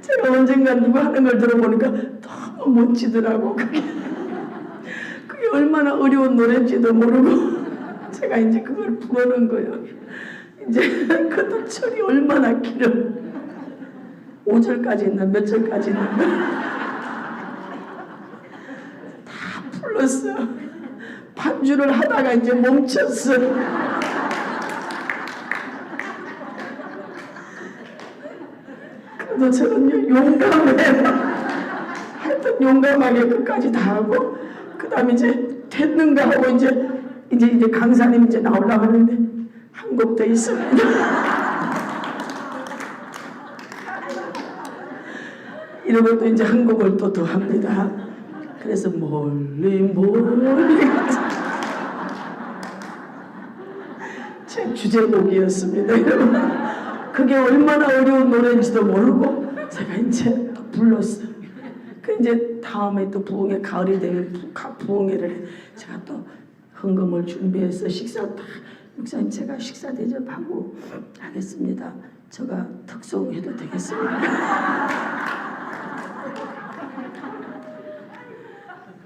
제가 언젠가 누가 하는 걸 들어보니까 너무 멋지더라고. 그게 얼마나 어려운 노래인지도 모르고 제가 이제 그걸 부르는 거예요. 이제 그것도 철이 얼마나 길어. 5절까지 있나 몇 절까지 있나 다 불렀어. 반주를 하다가 이제 멈췄어. 그래도 저는 용감해요. 하여튼 용감하게 끝까지 다 하고, 그 다음에 이제 됐는가 하고 이제 강사님 이제 나오려고 하는데 한 곡 더 있습니다. 이러고 또 이제 한 곡을 또 더 합니다. 그래서 멀리 제 주제곡이었습니다. 여러분, 그게 얼마나 어려운 노래인지도 모르고 제가 이제 또 불렀어요. 그 이제 다음에 또 부흥회 가을이 되면 부흥회를 제가 또 헌금을 준비해서 식사 다 목사님 제가 식사 대접하고 하겠습니다. 제가 특송해도 되겠습니까?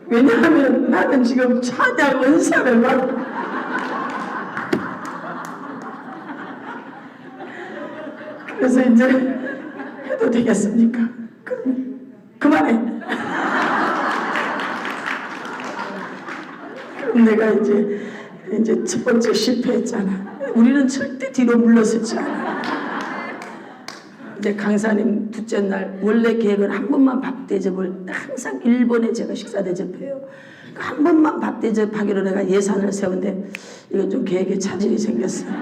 왜냐하면 나는 지금 찬양 은사를 받고 그래서 이제 해도 되겠습니까? 그만해. 그럼 내가 이제 첫 번째 실패했잖아. 우리는 절대 뒤로 물러서지 않아. 이제 강사님 둘째 날 원래 계획은 한 번만 밥 대접을 항상 일본에 제가 식사 대접해요. 한 번만 밥 대접하기로 내가 예산을 세웠는데 이건 좀 계획에 차질이 생겼어요.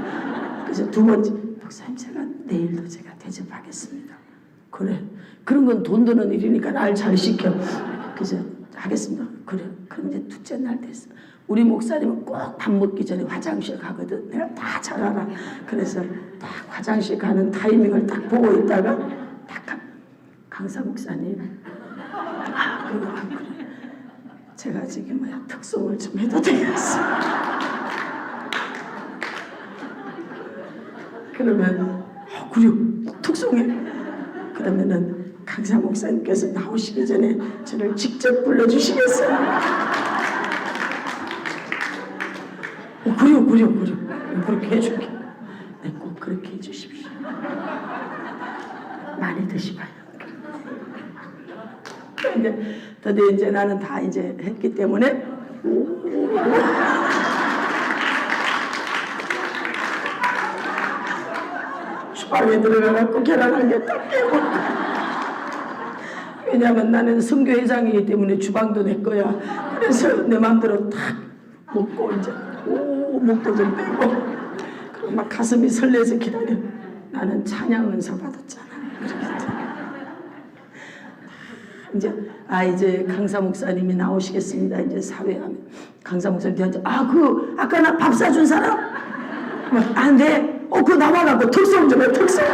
그래서 두 번째 목사님 제가 내일도 제가 대접하겠습니다. 그래. 그런 건 돈 드는 일이니까 날 잘 시켜. 그래서 하겠습니다. 그래. 그럼 이제 둘째 날 됐어. 우리 목사님은 꼭 밥 먹기 전에 화장실 가거든. 내가 다 잘 알아. 그래서 딱 화장실 가는 타이밍을 딱 보고 있다가 딱 강사 목사님 그래. 제가 지금 특송을 좀 해도 되겠어. 그러면 그래요. 특송해. 그러면은 강사 목사님께서 나오시기 전에 저를 직접 불러주시겠어요? 그래요. 그렇게 해줄게. 네, 꼭 그렇게 해주십시오. 많이 드시고요. 이제 드디어 이제 나는 다 이제 했기 때문에 주방에 들어가갖고 계란 한 개 딱 깨고. 왜냐면 나는 선교회장이기 때문에 주방도 내 거야. 그래서 내 마음대로 탁 먹고 이제 목도 좀 빼고 그리고 막 가슴이 설레서 기다려. 나는 찬양 은사 받았잖아. 이제 강사 목사님이 나오시겠습니다. 이제 사회하면 강사 목사님한테 아까 나 밥 사준 사람 안 돼. 그거 나와갖고 특송 좀 해. 특송.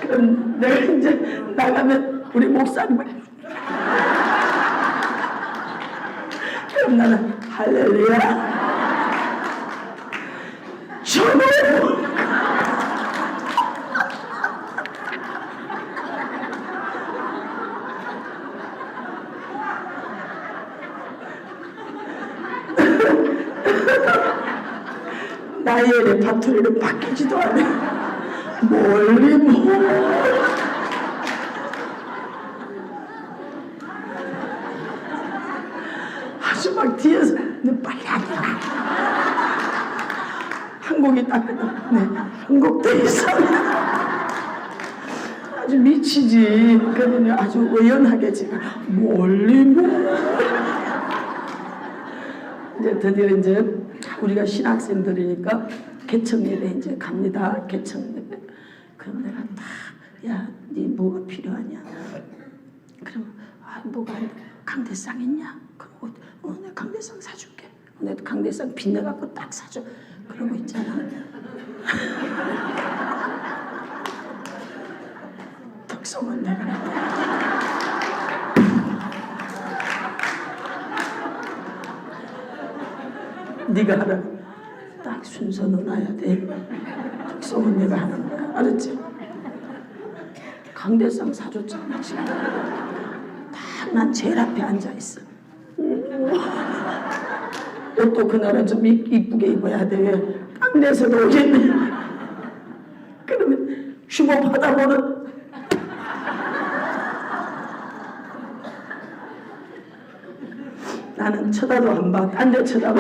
그럼 내가 이제 나가면 우리 목사님을 그럼 나는 할렐루야 전호 나의 레파토리는 바뀌지도 않아. 멀리 아주 막 뒤에서 너 빨리 하더라. 한 곡이 딱 끝나. 네, 한 곡 더 있어. 아주 미치지. 그러면 아주 의연하게 지금 멀리 이제 드디어 이제 우리가 신학생들이니까 개청 예배 이제 갑니다. 개청 예배. 그럼 내가 야, 네 뭐가 필요하냐? 그럼 뭐가 강대상 있냐? 그럼 내가 강대상 사줄게. 내가 강대상 빚내갖고 딱 사줘. 그러고 있잖아. 특성은 내가 네가 하라. 딱 순서 넣어놔야 돼. 특성은 내가 하는 거야. 알았지? 강대상 사줬잖아 지금. 딱 난 제일 앞에 앉아있어. 옷도 그날은 좀 이쁘게 입어야 돼. 땅내서도 오겠네. 그러면 휴업하다 보는 나는 쳐다도 안 봐. 딴 데 쳐다봐.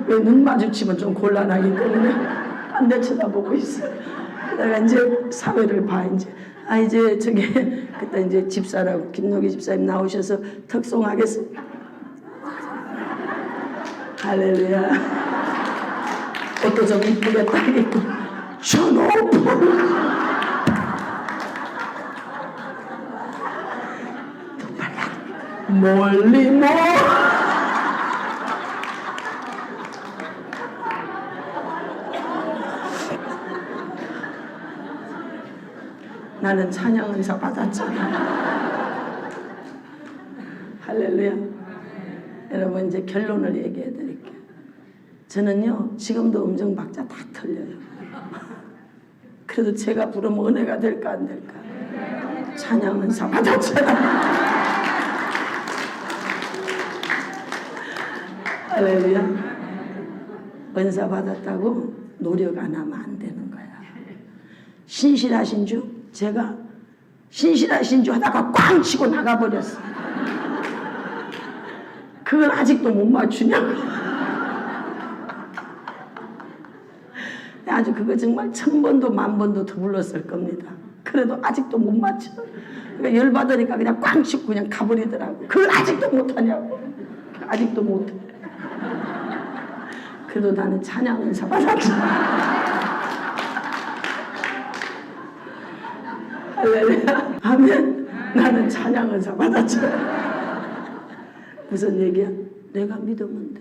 왜 눈 마주치면 좀 곤란하기 때문에 딴 데 쳐다보고 있어. 내가 이제 사회를 봐, 이제. 이제 저게, 그때 이제 집사라고, 김노기 집사님 나오셔서 특송하겠습니다. 할렐루야. 옷도 좀 이쁘게 딱 입고, 전호부. 멀리 뭐. 나는 찬양 은사 받았잖아. 할렐루야. 여러분 이제 결론을 얘기해 드릴게요. 저는요 지금도 음정박자 다 틀려요. 그래도 제가 부르면 은혜가 될까 안 될까? 찬양 은사 받았잖아. 할렐루야. 은사 받았다고 노력 안 하면 안 되는 거야. 신실하신 주, 제가 신실하신 주 하다가 꽝 치고 나가버렸어. 그걸 아직도 못 맞추냐고. 아주 그거 정말 1000번도 10,000번도 더 불렀을 겁니다. 그래도 아직도 못 맞춰. 그러니까 열받으니까 그냥 꽝 치고 그냥 가버리더라고. 그걸 아직도 못하냐고. 아직도 못해. 그래도 나는 찬양 은사 받았지. 할렐루야. 아멘. 나는 찬양 은사 받았죠. 무슨 얘기야? 내가 믿으면 돼.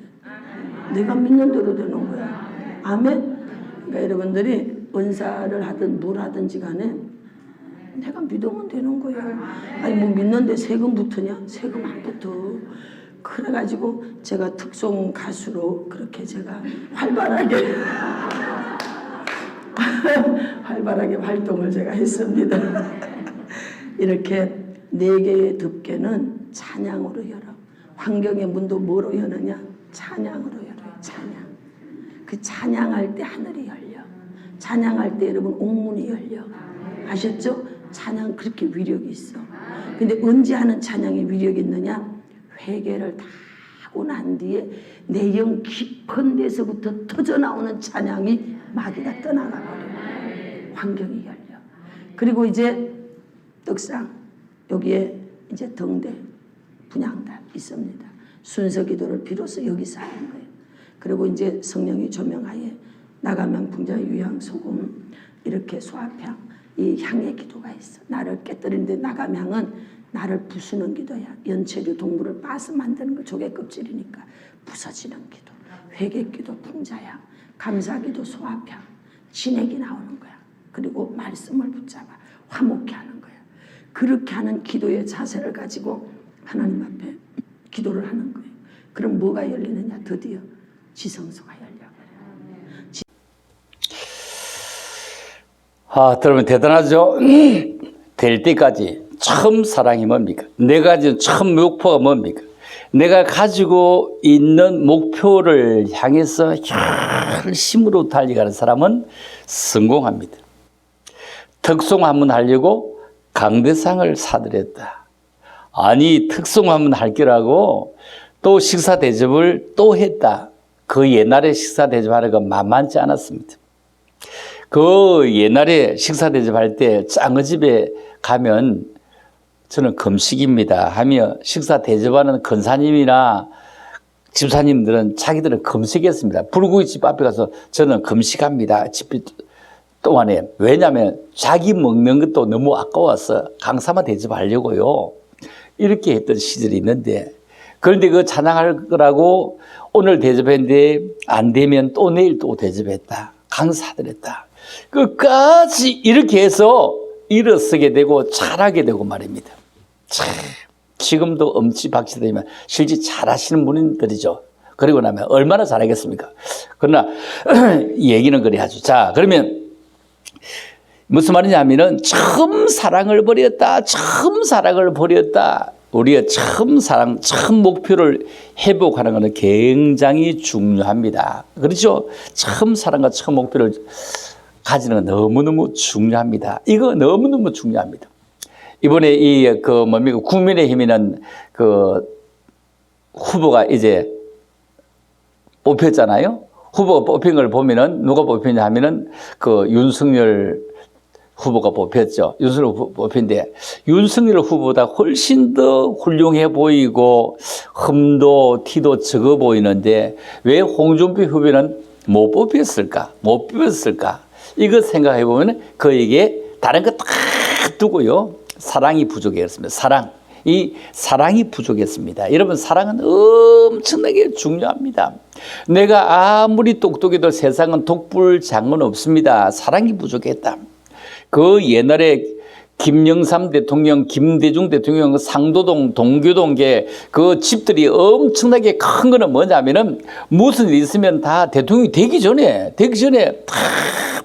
내가 믿는 대로 되는 거야. 아멘. 그러니까 여러분들이 은사를 하든 뭘 하든지 간에 내가 믿으면 되는 거야. 아니 뭐 믿는데 세금 붙으냐? 세금 안 붙어. 그래가지고 제가 특송 가수로 그렇게 제가 활발하게 활동을 제가 했습니다. 이렇게 4개의 덮개는 찬양으로 열어. 환경의 문도 뭐로 여느냐? 찬양으로 열어요. 찬양. 그 찬양할 때 하늘이 열려. 찬양할 때 여러분 옥문이 열려. 아셨죠? 찬양 그렇게 위력이 있어. 근데 언제 하는 찬양이 위력이 있느냐? 회개를 다 하고 난 뒤에 내 영 깊은 데서부터 터져나오는 찬양이 마귀가 떠나가 버려요. 환경이 열려. 그리고 이제 떡상 여기에 이제 등대 분향단 있습니다. 순서 기도를 비로소 여기서 하는 거예요. 그리고 이제 성령이 조명하에 나가면 풍자 유향 소금 이렇게 소합향 이 향의 기도가 있어. 나를 깨뜨리는데 나감향은 나를 부수는 기도야. 연체류 동물을 빠서 만드는 거 조개 껍질이니까 부서지는 기도. 회개 기도 풍자향, 감사 기도 소합향, 진액이 나오는 거야. 그리고 말씀을 붙잡아 화목케 하는 거야. 그렇게 하는 기도의 자세를 가지고 하나님 앞에 기도를 하는 거예요. 그럼 뭐가 열리느냐? 드디어 지성소가 열려버려요. 여러분 대단하죠? 될 때까지 처음 사랑이 뭡니까? 내가 가진 처음 목표가 뭡니까? 내가 가지고 있는 목표를 향해서 열심으로 달려가는 사람은 성공합니다. 특송 한번 하려고 강대상을 사들였다. 아니 특송 한번 할 거라고 또 식사 대접을 또 했다. 그 옛날에 식사 대접하는 건 만만치 않았습니다. 그 옛날에 식사 대접할 때 짱어 집에 가면 저는 금식입니다 하며 식사 대접하는 권사님이나 집사님들은 자기들은 금식했습니다. 불고기집 앞에 가서 저는 금식합니다. 집회 동안에. 왜냐하면 자기 먹는 것도 너무 아까워서 강사만 대접하려고요. 이렇게 했던 시절이 있는데 그런데 그 찬양할 거라고 오늘 대접했는데 안 되면 또 내일 또 대접했다. 강사들 했다. 끝까지 이렇게 해서 일어서게 되고 잘하게 되고 말입니다. 참, 지금도 엄지박치되면 실제 잘하시는 분들이죠. 그리고 나면 얼마나 잘하겠습니까? 그러나 얘기는 그래 하죠. 자, 그러면 무슨 말이냐 하면은 처음 사랑을 버렸다. 처음 사랑을 버렸다. 우리가 처음 사랑, 처음 목표를 회복하는 것은 굉장히 중요합니다. 그렇죠? 처음 사랑과 처음 목표를 가지는 건 너무너무 중요합니다. 이거 너무너무 중요합니다. 이번에 국민의힘이는 후보가 이제 뽑혔잖아요. 후보가 뽑힌 걸 보면은 누가 뽑혔냐 하면은 그 윤석열 후보가 뽑혔죠. 윤석열 후보 뽑힌데 윤석열 후보보다 훨씬 더 훌륭해 보이고 흠도 티도 적어 보이는데 왜 홍준표 후보는 못 뽑혔을까? 못 뽑혔을까? 이거 생각해 보면 그에게 다른 거 다 두고요. 사랑이 부족했습니다. 사랑. 이 사랑이 부족했습니다. 여러분, 사랑은 엄청나게 중요합니다. 내가 아무리 똑똑해도 세상은 독불장은 없습니다. 사랑이 부족했다. 그 옛날에 김영삼 대통령, 김대중 대통령, 상도동, 동교동계 그 집들이 엄청나게 큰 거는 뭐냐면은 무슨 일 있으면 다 대통령이 되기 전에 다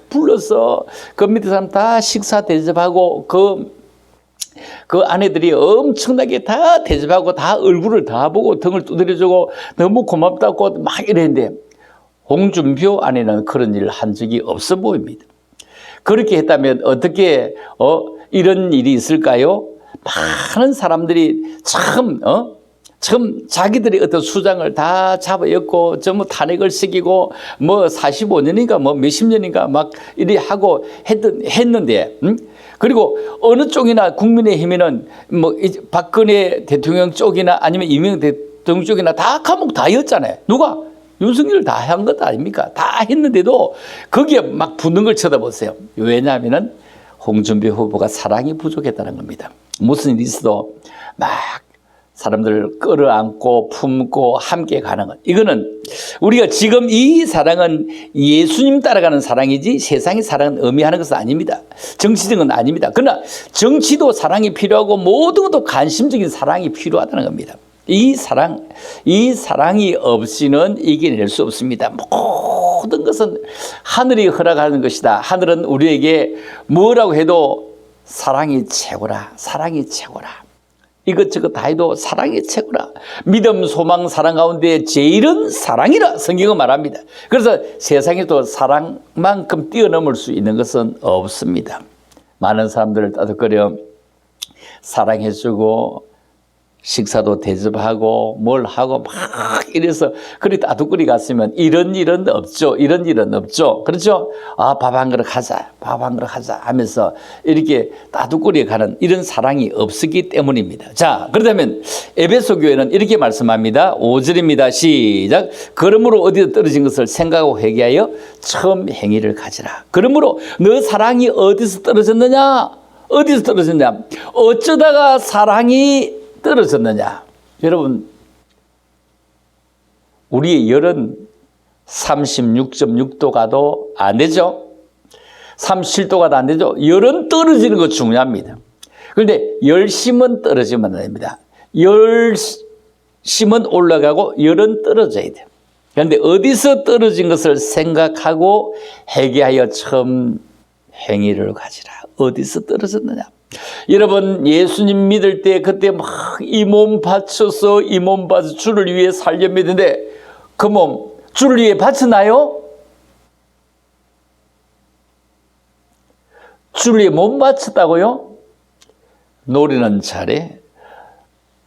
불러서 그 밑에 사람 다 식사 대접하고 그 아내들이 엄청나게 다 대접하고 다 얼굴을 다 보고 등을 두드려주고 너무 고맙다고 막 이랬는데 홍준표 아내는 그런 일을 한 적이 없어 보입니다. 그렇게 했다면 어떻게 이런 일이 있을까요? 많은 사람들이 참 자기들이 어떤 수장을 다 잡아였고 전부 탄핵을 시키고 뭐 45년인가 뭐 몇십 년인가 막 이리 하고 했는데 그리고 어느 쪽이나 국민의힘에는 뭐 박근혜 대통령 쪽이나 아니면 이명박 대통령 쪽이나 다 감옥 다였잖아요. 누가? 윤석열 다 한 것 아닙니까? 다 했는데도 거기에 막 붙는 걸 쳐다보세요. 왜냐하면은 홍준표 후보가 사랑이 부족했다는 겁니다. 무슨 일이 있어도 막 사람들을 끌어안고 품고 함께 가는 것. 이거는 우리가 지금 이 사랑은 예수님 따라가는 사랑이지 세상의 사랑은 의미하는 것은 아닙니다. 정치적은 아닙니다. 그러나 정치도 사랑이 필요하고 모든 것도 관심적인 사랑이 필요하다는 겁니다. 이 사랑이 없이는 이겨낼 수 없습니다. 모든 것은 하늘이 허락하는 것이다. 하늘은 우리에게 뭐라고 해도 사랑이 최고라. 사랑이 최고라. 이것저것 다 해도 사랑이 최고라. 믿음, 소망, 사랑 가운데 제일은 사랑이라 성경은 말합니다. 그래서 세상에도 사랑만큼 뛰어넘을 수 있는 것은 없습니다. 많은 사람들을 따뜻거려 사랑해주고 식사도 대접하고 뭘 하고 막 이래서 그리 따뜻거리 갔으면 이런 일은 없죠. 이런 일은 없죠. 그렇죠? 아, 밥 한 그릇 하자. 밥 한 그릇 하자 하면서 이렇게 따뜻거리에 가는 이런 사랑이 없었기 때문입니다. 자, 그렇다면 에베소 교회는 이렇게 말씀합니다. 5절입니다. 시작. 그러므로 어디서 떨어진 것을 생각하고 회개하여 처음 행위를 가지라. 그러므로 너 사랑이 어디서 떨어졌느냐? 어디서 떨어졌냐? 어쩌다가 사랑이 떨어졌느냐? 여러분, 우리의 열은 36.6도 가도 안 되죠? 37도 가도 안 되죠? 열은 떨어지는 거 중요합니다. 그런데 열심은 떨어지면 안 됩니다. 열심은 올라가고 열은 떨어져야 돼요. 그런데 어디서 떨어진 것을 생각하고 회개하여 처음 행위를 가지라. 어디서 떨어졌느냐? 여러분, 예수님 믿을 때 그때 막 이 몸 바쳐서 주를 위해 살려 믿는데 그 몸 주를 위해 바치나요? 주를 위해 몸 바쳤다고요? 노래는 잘해.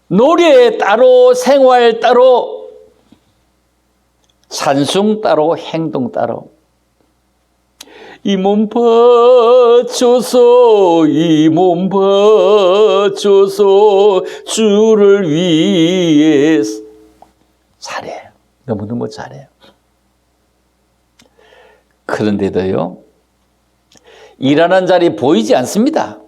노래 따로, 생활 따로, 찬송 따로, 행동 따로. 이 몸 바쳐서 주를 위해 잘해. 너무너무 잘해. 그런데도요, 일하는 자리 보이지 않습니다.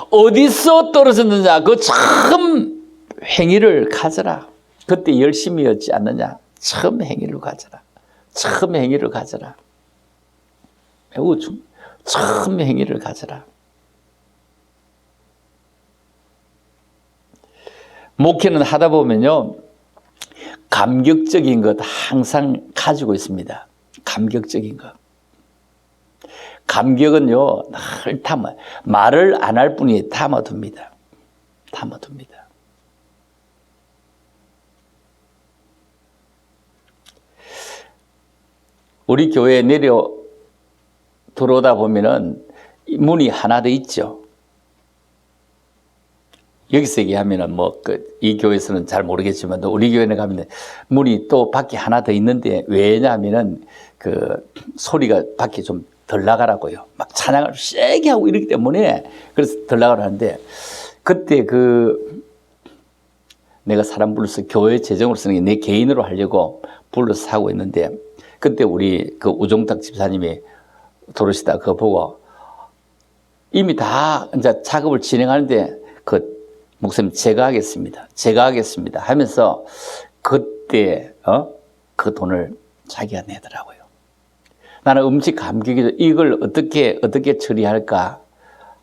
어디서 떨어졌느냐? 그 참 행위를 가져라. 그때 열심히였지 않느냐? 처음 행위를 가져라. 처음 행위를 가져라. 매우 처음 행위를 가져라. 목회는 하다 보면요, 감격적인 것 항상 가지고 있습니다. 감격적인 것. 감격은요, 늘 말을 안 할 뿐이 담아둡니다. 담아둡니다. 우리 교회에 내려 들어오다 보면은 문이 하나 더 있죠. 여기서 얘기하면은 이 교회에서는 잘 모르겠지만 우리 교회는 가면 문이 또 밖에 하나 더 있는데 왜냐하면은 소리가 밖에 좀 덜 나가라고요. 막 찬양을 세게 하고 이러기 때문에 그래서 덜 나가라는데 그때 내가 사람 불러서 교회 재정으로 쓰는 게 내 개인으로 하려고 불러서 하고 있는데 그때 우리 우종탁 집사님이 들어오시다 그거 보고 이미 다 이제 작업을 진행하는데 목사님 제가 하겠습니다 하면서 그때 그 돈을 자기가 내더라고요. 나는 음식 감격이죠. 이걸 어떻게 처리할까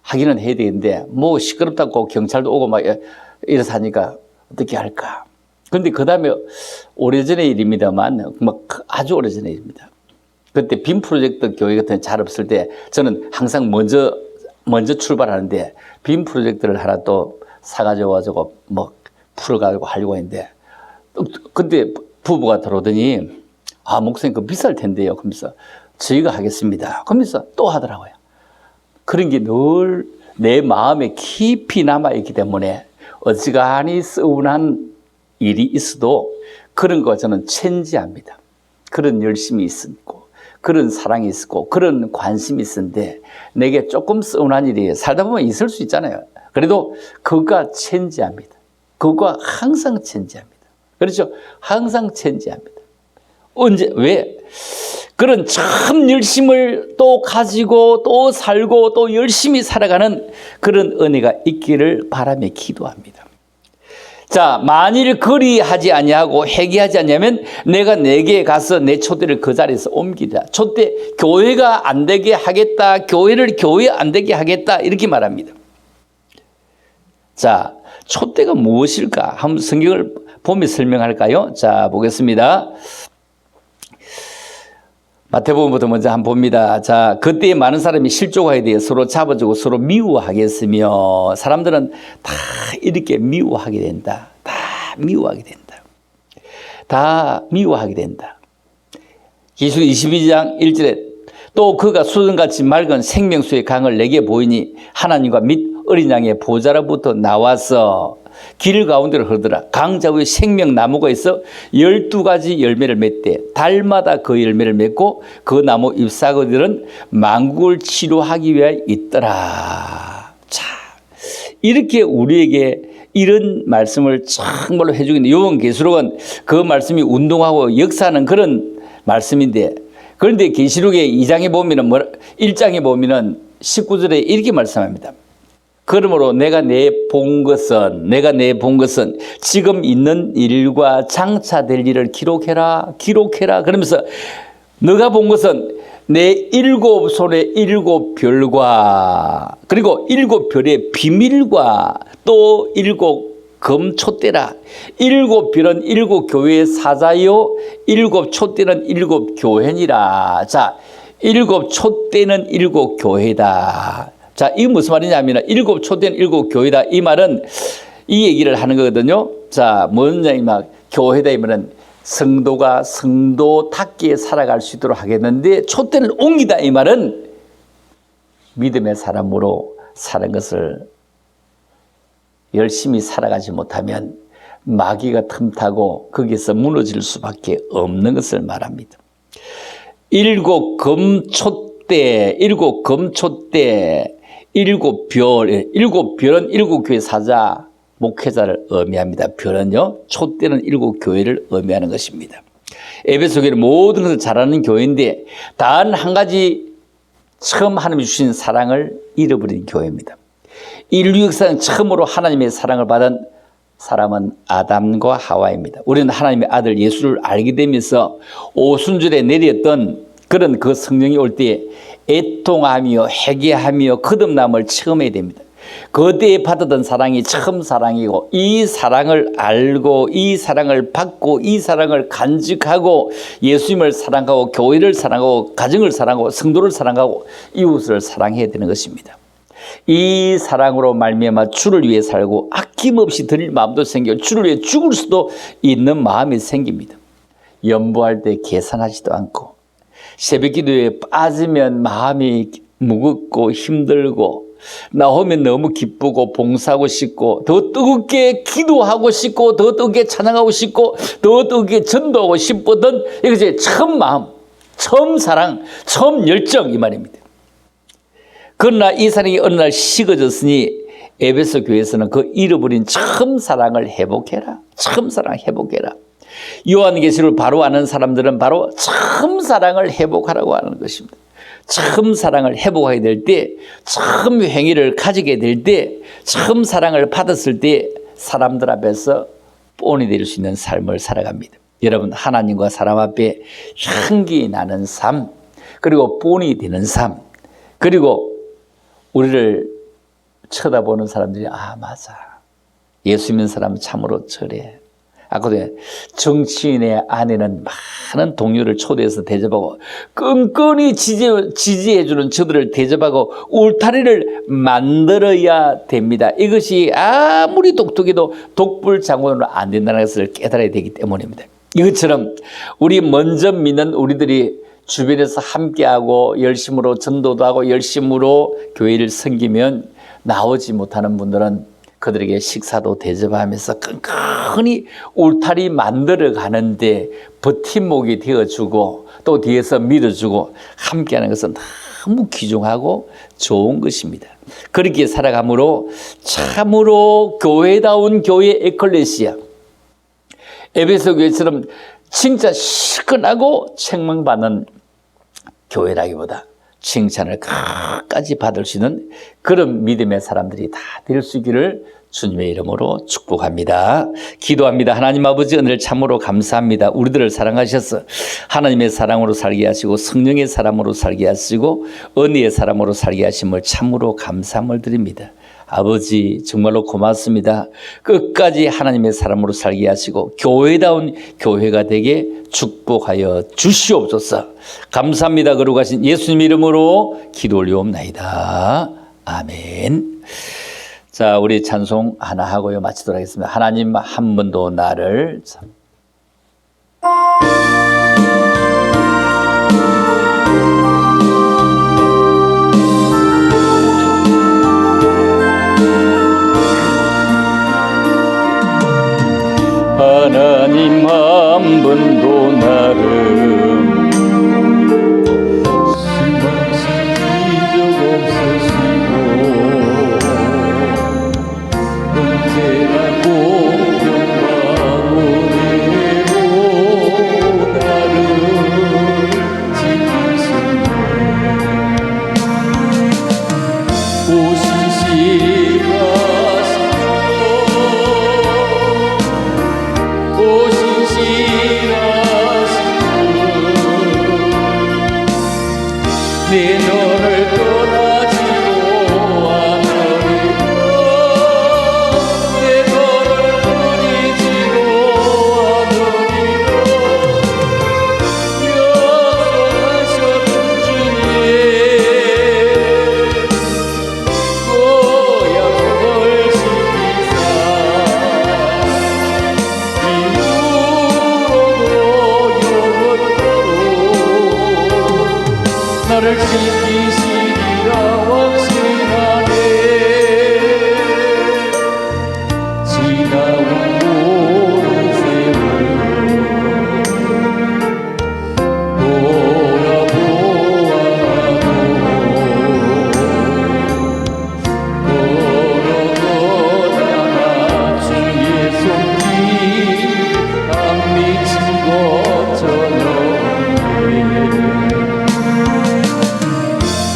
하기는 해야 되는데 시끄럽다고 경찰도 오고 막 이래서 하니까 어떻게 할까. 그런데 그 다음에 오래전의 일입니다만 아주 오래전의 일입니다. 그때 빔 프로젝트 교회 같은 데 잘 없을 때 저는 항상 먼저 출발하는데 빔 프로젝트를 하나 또 사가지고 풀어가지고 하려고 했는데 근데 부부가 들어오더니 목사님 그거 비쌀 텐데요. 그러면서 저희가 하겠습니다. 그러면서 또 하더라고요. 그런 게 늘 내 마음에 깊이 남아있기 때문에 어지간히 서운한 일이 있어도 그런 거 저는 천지합니다. 그런 열심이 있었고 그런 사랑이 있었고 그런 관심이 있었는데 내게 조금 서운한 일이 살다 보면 있을 수 있잖아요. 그래도 그거가 천지합니다. 그거가 항상 천지합니다. 그렇죠? 항상 천지합니다. 왜? 그런 참 열심을 또 가지고 또 살고 또 열심히 살아가는 그런 은혜가 있기를 바라며 기도합니다. 자, 만일 그리하지 아니하고 회개하지 아니하면 내가 내게 가서 내 촛대를 그 자리에서 옮기리라. 촛대 교회가 안 되게 하겠다. 교회를 교회 안 되게 하겠다. 이렇게 말합니다. 자, 촛대가 무엇일까? 한번 성경을 보며 설명할까요? 자, 보겠습니다. 마태복음부터 먼저 한번 봅니다. 자, 그때 많은 사람이 실족하게 되어 서로 잡아주고 서로 미워하겠으며 사람들은 다 이렇게 미워하게 된다. 다 미워하게 된다. 다 미워하게 된다. 계시록 22장 1절에 또 그가 수정같이 맑은 생명수의 강을 내게 보이니 하나님과 및 어린 양의 보좌로부터 나와서 길 가운데로 흐르더라. 강 좌우에 생명나무가 있어 12가지 열매를 맺대. 달마다 그 열매를 맺고 그 나무 잎사귀들은 만국을 치료하기 위하여 있더라. 자, 이렇게 우리에게 이런 말씀을 정말로 해주고 있는데 요한계시록은 그 말씀이 운동하고 역사하는 그런 말씀인데 그런데 계시록의 2장에 보면은 1장에 보면은 19절에 이렇게 말씀합니다. 그러므로 내가 내 본 것은 지금 있는 일과 장차 될 일을 기록해라. 그러면서 너가 본 것은 내 7손의 7별과 그리고 7별의 비밀과 또 7금촛대라. 7별은 7교회의 사자요 7촛대는 7교회니라. 자, 7촛대는 7교회다. 자, 이게 무슨 말이냐면 7촛대는 7교회다. 이 말은 이 얘기를 하는 거거든요. 자, 뭐냐 막 교회다 이면은 성도가 성도답게 살아갈 수 있도록 하겠는데 촛대를 옮기다 이 말은 믿음의 사람으로 사는 것을 열심히 살아가지 못하면 마귀가 틈타고 거기서 무너질 수밖에 없는 것을 말합니다. 7금촛대, 7금촛대, 7별, 7별은 7교회 사자, 목회자를 의미합니다. 별은요, 촛대는 7교회를 의미하는 것입니다. 에베소 교회는 모든 것을 잘하는 교회인데 단 한 가지 처음 하나님이 주신 사랑을 잃어버린 교회입니다. 인류 역사는 처음으로 하나님의 사랑을 받은 사람은 아담과 하와입니다. 우리는 하나님의 아들 예수를 알게 되면서 오순절에 내렸던 그런 그 성령이 올 때에 애통하며 회개하며 거듭남을 체험해야 됩니다. 그때에 받았던 사랑이 처음 사랑이고 이 사랑을 알고 이 사랑을 받고 이 사랑을 간직하고 예수님을 사랑하고 교회를 사랑하고 가정을 사랑하고 성도를 사랑하고 이웃을 사랑해야 되는 것입니다. 이 사랑으로 말미암아 주를 위해 살고 아낌없이 드릴 마음도 생겨 주를 위해 죽을 수도 있는 마음이 생깁니다. 연보할 때 계산하지도 않고 새벽 기도에 빠지면 마음이 무겁고 힘들고 나오면 너무 기쁘고 봉사하고 싶고 더 뜨겁게 기도하고 싶고 더 뜨겁게 찬양하고 싶고 더 뜨겁게 전도하고 싶었던 이것이 처음 마음, 처음 사랑, 처음 열정 이 말입니다. 그러나 이 사랑이 어느 날 식어졌으니 에베소 교회에서는 그 잃어버린 처음 사랑을 회복해라. 처음 사랑 회복해라. 요한계시를 바로 아는 사람들은 바로 처음 사랑을 회복하라고 하는 것입니다. 처음 사랑을 회복하게 될 때, 처음 행위를 가지게 될 때, 처음 사랑을 받았을 때 사람들 앞에서 본이 될 수 있는 삶을 살아갑니다. 여러분, 하나님과 사람 앞에 향기 나는 삶, 그리고 본이 되는 삶, 그리고 우리를 쳐다보는 사람들이 아 맞아, 예수 믿는 사람은 참으로 저래. 아까도 정치인의 아내는 많은 동료를 초대해서 대접하고 끈끈이 지지해주는 저들을 대접하고 울타리를 만들어야 됩니다. 이것이 아무리 똑똑해도 독불장군으로 안 된다는 것을 깨달아야 되기 때문입니다. 이것처럼 우리 먼저 믿는 우리들이 주변에서 함께하고 열심으로 전도도 하고 열심으로 교회를 섬기면 나오지 못하는 분들은 그들에게 식사도 대접하면서 끈끈이 울타리 만들어 가는데 버팀목이 되어주고 또 뒤에서 밀어주고 함께하는 것은 너무 귀중하고 좋은 것입니다. 그렇게 살아감으로 참으로 교회다운 교회 에클레시아, 에베소 교회처럼 진짜 시큰하고 책망받는 교회라기보다 칭찬을 끝까지 받을 수 있는 그런 믿음의 사람들이 다 될 수 있기를 주님의 이름으로 축복합니다. 기도합니다. 하나님 아버지, 오늘 참으로 감사합니다. 우리들을 사랑하셔서 하나님의 사랑으로 살게 하시고 성령의 사람으로 살게 하시고 은혜의 사람으로 살게 하심을 참으로 감사함을 드립니다. 아버지 정말로 고맙습니다. 끝까지 하나님의 사람으로 살게 하시고 교회다운 교회가 되게 축복하여 주시옵소서. 감사합니다. 그러고 가신 예수님 이름으로 기도 올리옵나이다. 아멘. 자, 우리 찬송 하나 하고요 마치도록 하겠습니다. 하나님 한 번도 나를 하나님 한 번도 나를 실망시킨 적 없으시고 언제나 공평하고 은혜로 나를 지키시네. 오신 내 너를 떠나지도 않으리라. 내 너를 버리지도 않으리라. 약속하셨던 주님 그 약속을 지키사 이후로도 영원토록 나를 지키시리라 확신하네. 지나온 모든 세월 돌아보아도 걸어가다가 주의 손길 안 미친 것처럼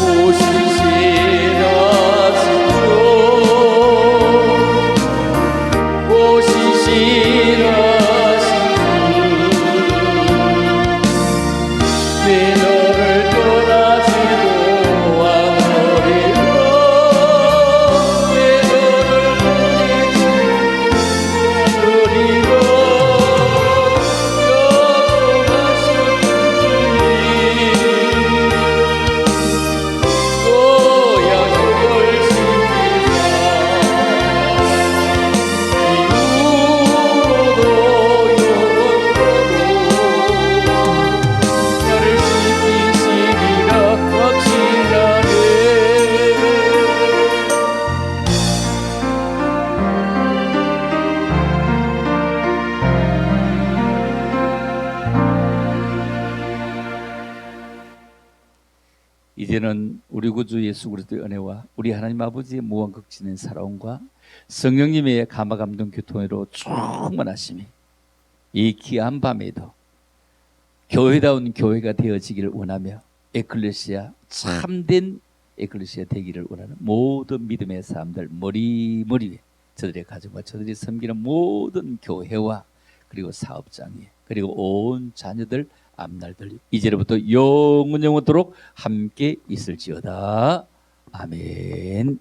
오시시라 이제는 우리 구주 예수 그리스도의 은혜와 우리 하나님 아버지의 무한극진한 사랑과 성령님의 감화감동 교통으로 충만하심이 이 귀한 밤에도 교회다운 교회가 되어지기를 원하며 에클레시아 참된 에클레시아 되기를 원하는 모든 믿음의 사람들 머리 위에 저들의 가정과 저들이 섬기는 모든 교회와 그리고 사업장에 그리고 온 자녀들 앞날들 이제로부터 영원토록 함께 있을지어다. 아멘.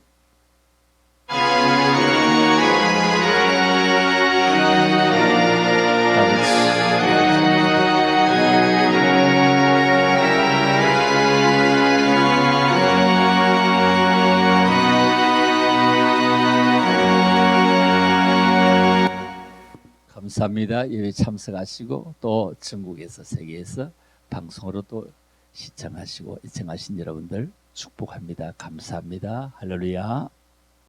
감사합니다. 예배 참석하시고 또 전국에서 세계에서 방송으로 또 시청하시고 시청하신 여러분들 축복합니다. 감사합니다. 할렐루야.